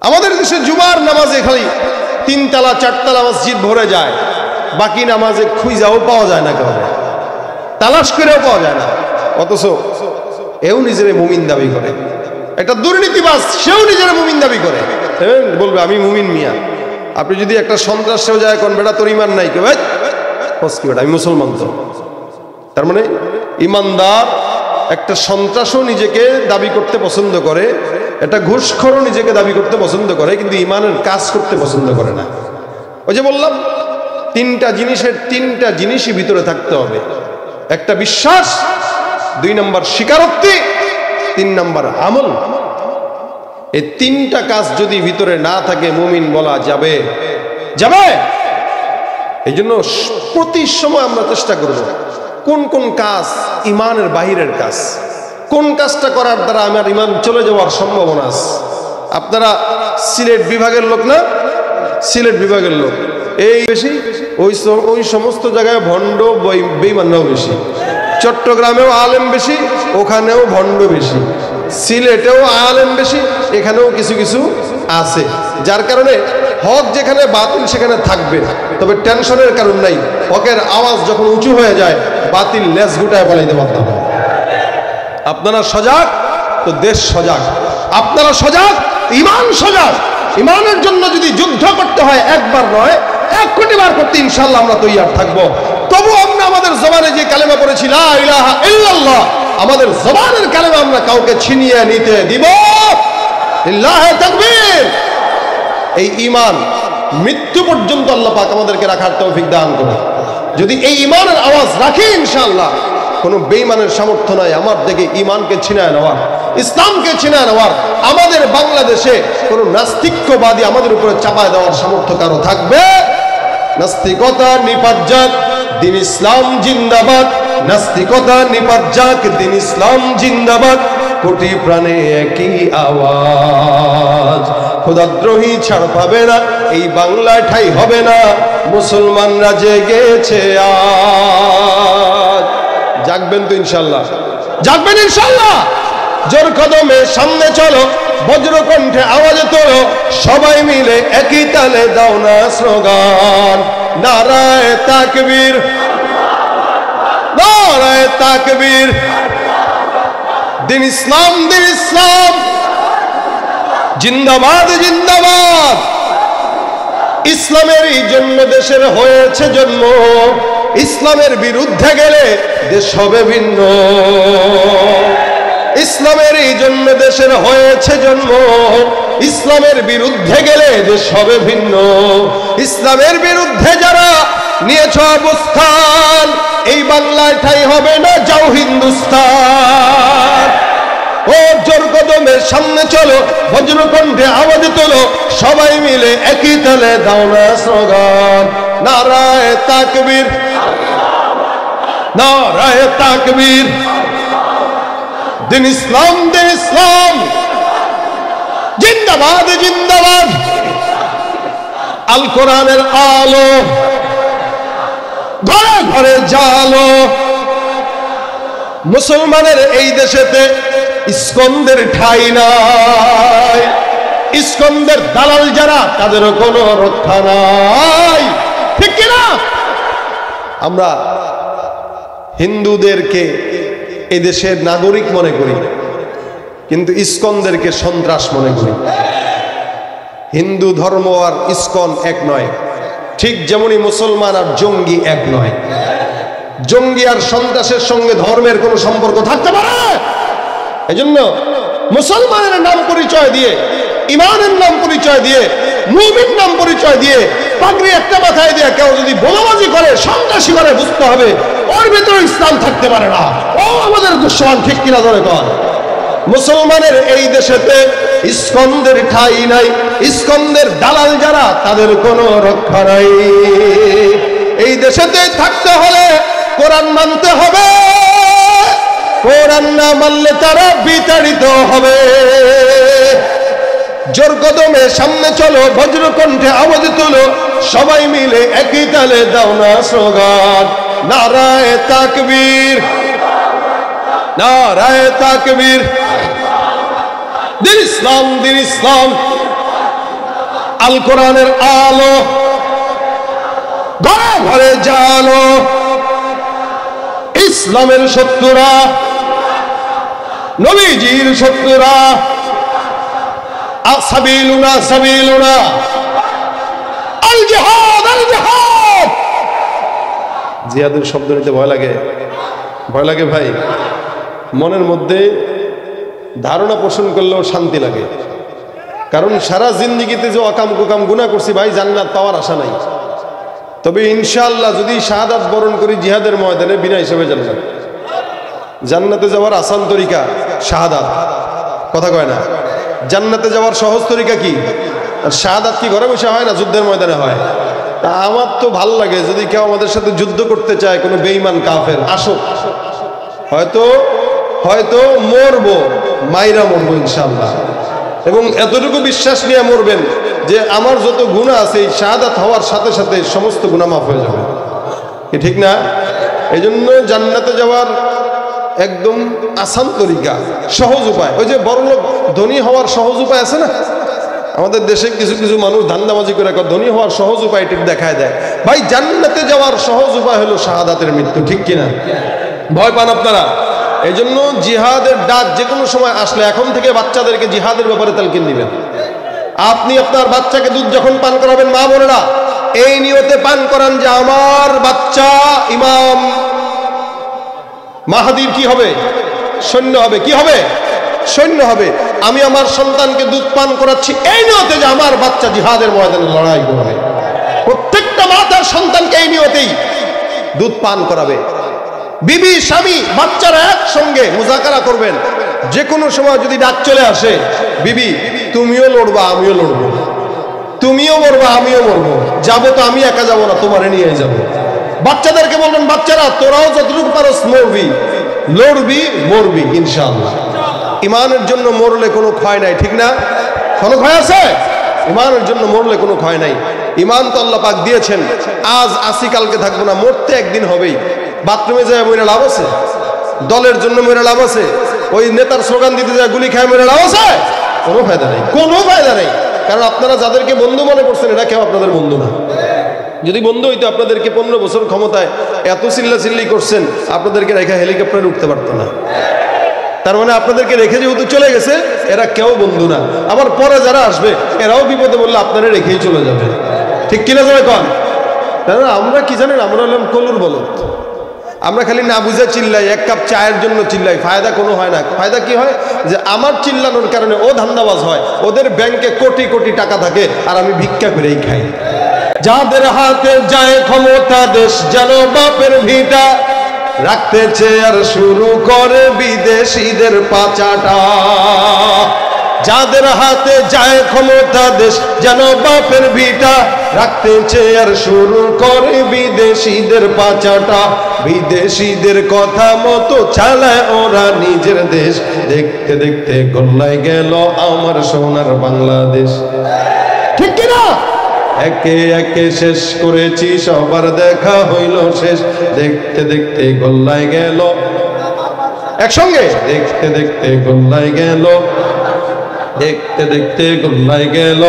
আমাদের দেশে জুমার নামাজে খালি 3 তলা 4 তলা মসজিদ ভরে যায়, বাকি নামাজে খুঁজাও পাওয়া যায় না, কাউকে তালাশ করেও পাওয়া যায় না। অথচ এও নিজের মুমিন দাবি করে। একটা দুর্নীতিবাজ সেও নিজের মুমিন দাবি করে, বলবে আমি মুমিন মিয়া। আপনি যদি একটা সন্ত্রাসেও যায় কোন বেটা তোর ইমান নাই, কে ভাই বেটা আমি মুসলমান তো। তার মানে ইমানদার একটা সন্ত্রাসও নিজেকে দাবি করতে পছন্দ করে, একটা ঘুষখোরও নিজেকে দাবি করতে পছন্দ করে, কিন্তু ইমানের কাজ করতে পছন্দ করে না। ওই যে বললাম 3টা জিনিসের 3টা জিনিসই ভিতরে থাকতে হবে। একটা বিশ্বাস, 2 নম্বর স্বীকারোক্তি, 3 নম্বর আমল। এই 3টা কাজ যদি ভিতরে না থাকে মুমিন বলা যাবে যাবে। এই জন্য প্রতি সময় আমরা চেষ্টা করব কোন কোন কাজ ইমানের বাহিরের কাজ, কোন কাজটা করার দ্বারা আমার ইমান চলে যাওয়ার সম্ভাবনা আছে। আপনারা সিলেট বিভাগের লোক না? সিলেট বিভাগের লোক এই বেশি, ওই সমস্ত জায়গায় ভণ্ড বেঈমানরাও বেশি। চট্টগ্রামেও আলেম বেশি, ওখানেও ভণ্ড বেশি। সিলেটেও আলেম বেশি, এখানেও কিছু কিছু আছে। যার কারণে হক যেখানে বাতিল সেখানে থাকবে, তবে টেনশনের কারণ নাই। হকের আওয়াজ যখন উঁচু হয়ে যায় বাতিল লেজ গুটায় পালাইতে বাধ্য হয়। আপনারা সজাগ তো দেশ সজাগ, আপনারা সজাগ ইমান সজাগ। ইমানের জন্য যদি যুদ্ধ করতে হয় একবার নয় 1 কোটি বার করতে ইনশাআল্লাহ আমরা তৈয়ার থাকবো। তবু আমরা আমাদের জবানে যে কালেমা পড়েছি লা ইলাহা ইল্লাল্লাহ, আমাদের জবানের কালেমা আমরা কাউকে ছিনিয়ে নিতে দিব। লিল্লাহি তাকবীর। এই ঈমান মৃত্যু পর্যন্ত আল্লাহ পাক আমাদেরকে রাখার তৌফিক দান করুন। যদি এই ঈমানের আওয়াজ রাখি ইনশাআল্লাহ কোনো বেঈমানের সামর্থ্য নাই আমার দিকে ঈমানকে ছিনায় নেওয়ার, ইসলামকে ছিনায় নেওয়ার। আমাদের বাংলাদেশে কোনো নাস্তিক্যবাদী আমাদের উপরে চাপায় দেওয়ার সামর্থ্য কারো থাকবে? নাস্তিকতা নিপাত যাক, দিন ইসলাম জিন্দাবাদ। নাস্তিকতা নিপাত যাক, দিন ইসলাম জিন্দাবাদ। কোটি প্রাণে একই আওয়াজ, খোদাদ্রোহী ছাড় পাবে না, এই বাংলায় ঠাই হবে না। মুসলমানরা জেগেছে আজ। জাগবেন তো ইনশাল্লাহ? জাগবেন ইনশাল্লাহ? জোর কদমে সামনে চলো, বজ্রকণ্ঠে আওয়াজ তোলো, সবাই মিলে একই তালে দাও না স্লোগান। নারায়ে তাকবীর, নারায়ে তাকবীর। দিন ইসলাম, দিন ইসলাম জিন্দাবাদ, জিন্দাবাদ। ইসলামেরই জন্য দেশের হয়েছে জন্ম, ইসলামের বিরুদ্ধে গেলে দেশ হবে ভিন্ন। ইসলামেরই জন্য দেশের হয়েছে জন্ম, ইসলামের বিরুদ্ধে গেলে দেশ হবে ভিন্ন। ইসলামের বিরুদ্ধে যারা নিয়েছ অবস্থান, এই বাংলায় ঠাই হবে না, যাও হিন্দুস্তান। ও জোর কদমের সামনে চলো, বজ্রকণ্ঠে আওয়াজ তোলো, সবাই মিলে একই তালে দাও না স্লোগান। নারায়ে তাকবীর, নারায়ে তাকবীর। দিন ইসলাম, দিন ইসলাম জিন্দাবাদ, জিন্দাবাদ। আল কোরআনের আলো ঘরে ঘরে জালো। মুসলমানের এই দেশেতে ইস্কন্দের ঠাই নাই। ইস্কন্দের দালাল যারা, তাদেরও কোনো রক্ষা নাই, ঠিক কিনা? আমরা হিন্দুদেরকে এই দেশের নাগরিক মনে করি, কিন্তু ইস্কনদেরকে সন্ত্রাস মনে করি। হিন্দু ধর্ম আর ইস্কন এক নয়, ঠিক যেমনই মুসলমান আর জঙ্গি এক নয়। জঙ্গি আর সন্ত্রাসের সঙ্গে ধর্মের কোনো সম্পর্ক থাকতে পারে? এজন্য মুসলমানের নাম পরিচয় দিয়ে, ইমানের নাম পরিচয় দিয়ে, মুমিন নাম পরিচয় দিয়ে, পাগড়ি একটা মাথায় দিয়ে কেউ যদি বোমাবাজি করে, সন্ত্রাসী করে, বুঝতে হবে ওর ভিতরে ইসলাম থাকতে পারে না, ও আমাদের দুশ্মন, ঠিক কিনা ধরে কর। মুসলমানের এই দেশেতে ইস্কন্দের ঠাঁই নাই, ইস্কন্দের দালাল যারা তাদের কোনো রক্ষা নাই। এই দেশেতে থাকতে হলে কোরআন মানতে হবে, কোরআন না মানলে তারা বিতাড়িত হবে। জোর কদমে সামনে চলো, বজ্রকণ্ঠে আওয়াজ তুলো, সবাই মিলে একই তালে দাও না স্লোগান, নারায়ে তাকবীর, নারায়ে তাকবীর। দিন ইসলাম, দিন ইসলাম, আল কোরআনের আলো ঘরে ঘরে জালো। ইসলামের শত্রুরা, নবীজির শত্রুরা, সাবিলুনা সাবিলুনা, আল জিহাদ, আল জিহাদ। জিহাদের শব্দ নিতে ভয় লাগে, ভয় লাগে ভাই। মনের মধ্যে ধারণা পোষণ করলেও শান্তি লাগে, কারণ সারা জিন্দেগিতে যে অকাম কুকাম গুনাহ করছি ভাই, জান্নাত পাওয়ার আশা নাই। তবে ইনশাআল্লাহ যদি শাহাদাত বরণ করি জিহাদের ময়দানে, বিনা হিসেবে জান্নাত। জান্নাতে যাওয়ার আসান তরিকা শাহাদাত, কথা কয় না। জান্নাতে যাওয়ার সহজ তরিকা কি? আর শাহাদাত কি ঘরে বসে হয় না, যুদ্ধের ময়দানে হয়। তা আমার তো ভাল লাগে যদি কেউ আমাদের সাথে যুদ্ধ করতে চায়, কোনো বেঈমান কাফের, আসুক। হয়তো হয়তো মরবো, মাইরা মরবো ইনশাআল্লাহ। এবং এতটুকু বিশ্বাস নিয়ে মরবেন যে আমার যত গুনাহ আছে এই শাহাদাত হওয়ার সাথে সাথে সমস্ত গুনাহ মাফ হয়ে যাবে, কি ঠিক না? এই জন্য জান্নাতে যাওয়ার একদম আসান তরিকা, সহজ উপায়। ওই যে বড়লোক ধনী হওয়ার সহজ উপায় আছে না, আমাদের দেশে কিছু কিছু মানুষ ধান্দাবাজি করে ধনী হওয়ার সহজ উপায়টি দেখায় দেয়। ভাই জান্নাতে যাওয়ার সহজ উপায় হলো শাহাদাতের মৃত্যু, ঠিক কিনা? ভয় পান আপনারা? এই জন্য জিহাদের ডাক যে কোনো সময় আসলে এখন থেকে বাচ্চাদেরকে জিহাদের ব্যাপারে তালকিন দিবেন। আপনি আপনার বাচ্চাকে দুধ যখন পান করাবেন, মা বোনেরা এই নিয়তে পান করান যে আমার বাচ্চা ইমাম মাহাদির কি হবে? সৈন্য হবে। কি হবে? সৈন্য হবে। আমি আমার সন্তানকে দুধ পান করাচ্ছি এই নিয়তে যে আমার বাচ্চা জিহাদের ময়দানে লড়াই করবে। প্রত্যেকটা মা তার সন্তানকে এই নিয়তেই দুধ পান করাবে। বিবি স্বামী বাচ্চারা একসঙ্গে মুজাকারা করবেন। যে কোনো সময় যদি ডাক চলে আসে, বিবি তুমিও লড়বা আমিও লড়বো, তুমিও মরবা আমিও মরবো, যাবো তো আমি একা যাবো না, তোমারে নিয়ে যাবো। বাচ্চাদেরকে বলবেন, বাচ্চারা তোরাও যতটুকু পারস মরবি, লড়বি, মরবি ইনশাআল্লাহ। ইমানের জন্য মরলে কোনো ক্ষয় নাই, ঠিক না? কোনো ক্ষয় আছে? ইমানের জন্য মরলে কোনো ক্ষয় নাই। ইমান তো আল্লাহ পাক দিয়েছেন, আজ আসি কালকে থাকবো না, মরতে একদিন হবেই। বাথরুমে যায় মরে লাভ আছে? দলের জন্য মরে লাভ আছে? ওই নেতার স্লোগান দিতে যায় গুলি খায় মরে লাভ আছে? কোনো ফায়দা নেই, কোনো ফায়দা নেই। কারণ আপনারা যাদেরকে বন্ধু মনে করছেন এরা কেউ আপনাদের বন্ধু না। যদি বন্ধু হইতো আপনাদেরকে 15 বছর ক্ষমতায় এত চিল্লাচিল্লি করছেন, আপনাদেরকে রেখে হেলিকপ্টারে উঠতে পারতো না। তার মানে আপনাদেরকে রেখে যেহেতু চলে গেছে, এরা কেউ বন্ধু না। আবার পরে যারা আসবে এরাও বিপদে বললে আপনারা রেখেই চলে যাবে, ঠিক কিনা যাবে কন? আমরা কি জানেন, আমরা হলাম কলুর বলদ। আমরা খালি না বুঝে চিল্লাই, এক কাপ চায়ের জন্য চিল্লাই, ফায়দা কোনো হয় না। ফায়দা কি হয়? যে আমার চিল্লানোর কারণে ও ধান্দাবাজ হয়, ওদের ব্যাংকে কোটি কোটি টাকা থাকে, আর আমি ভিক্ষা করেই খাই। যাদের হাতে যায় ক্ষমতা, দেশ যেন বাপের ভিটা, রাখতে চেয়ার শুরু করে বিদেশিদের পাচাটা। যাদের হাতে যায় ক্ষমতা, দেশ যেন বাপের ভিটা, রাখতে চেয়ার শুরু করে বিদেশিদের পাচাটা। বিদেশিদের কথা মতো চালায় ওরা নিজের দেশ, দেখতে দেখতে গোল্লায় গেল আমার সোনার বাংলাদেশ, ঠিক কিনা? একে একে শেষ করেছি, সবার দেখা হইল শেষ, দেখতে দেখতে গোল্লায় গেল একসঙ্গে, দেখতে দেখতে গোল্লায় গেল, দেখতে দেখতে গোল্লায় গেল।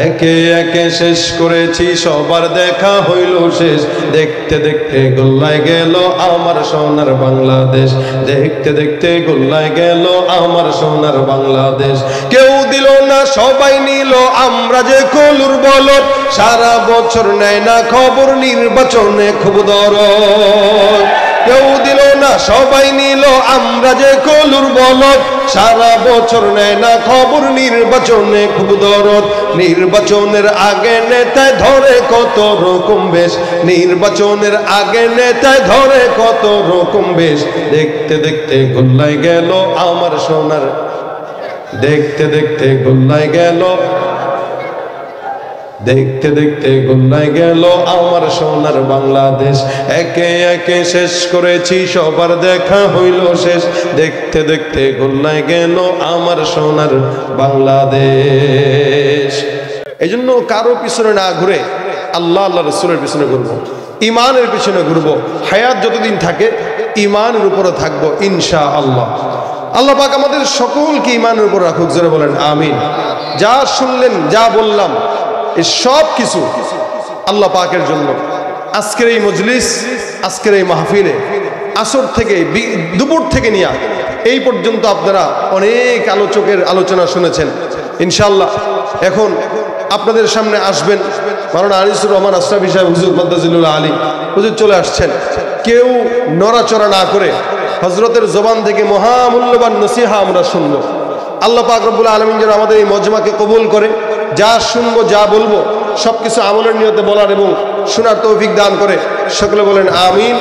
একে একে শেষ করেছি, সবার দেখা হইল শেষ, দেখতে দেখতে গোল্লায় গেল আমার সোনার বাংলাদেশ, দেখতে দেখতে গোল্লায় গেল আমার সোনার বাংলাদেশ। কেউ দিল না সবাই নিল, আমরা যে কলুর বলদ, সারা বছর নেয় না খবর, নির্বাচনে খুব দরদ। কেউ দিল না সবাই নিল আমরা যে কলুর বলদ, সারা বছর নেয় না খবর নির্বাচনে খুব দরদ, নির্বাচনের আগে নেতায় ধরে কত রকম বেশ, নির্বাচনের আগে নেতায় ধরে কত রকম বেশ, দেখতে দেখতে গোল্লায় গেল আমার সোনার, দেখতে দেখতে গোল্লায় গেল, দেখতে দেখতে গোল্লায় গেল আমার সোনার বাংলাদেশ, একে একে শেষ করেছি সবার দেখা হইল শেষ, দেখতে দেখতে গোল্লায় গেল আমার সোনার বাংলাদেশ। এই জন্য কারো পিছনে না ঘুরে আল্লাহ আল্লাহ রসুলের পিছনে ঘুরবো, ইমানের পিছনে ঘুরবো, হায়াত যতদিন থাকে ইমানের উপরে থাকবো ইনশাআল্লাহ। আল্লাহ পাক আমাদের সকলকে ইমানের উপর রাখুক, জোরে বলেন আমিন। যা শুনলেন যা বললাম এই সব কিছু আল্লাহ পাকের জন্য। আজকের এই মজলিস, আজকের এই মাহফিলে আসর থেকে দুপুর থেকে নিয়ে এই পর্যন্ত আপনারা অনেক আলোচকের আলোচনা শুনেছেন। ইনশাআল্লাহ এখন আপনাদের সামনে আসবেন মাওলানা আনিসুর রহমান আশরাফি সাহেব হুজুর মাদ্দাজিলুল আলী হুজুর চলে আসছেন। কেউ নড়াচড়া না করে হজরতের জবান থেকে মহামূল্যবান নসিহা আমরা শুনবো। আল্লাহ পাক রব্বুল আলামিন যেন আমাদের এই মজমাকে কবুল করে, যা শুনবো যা বলবো সবকিছু আমলের নিয়তে বলার এবং শোনার তৌফিক দান করে। সকলে বলেন আমিন।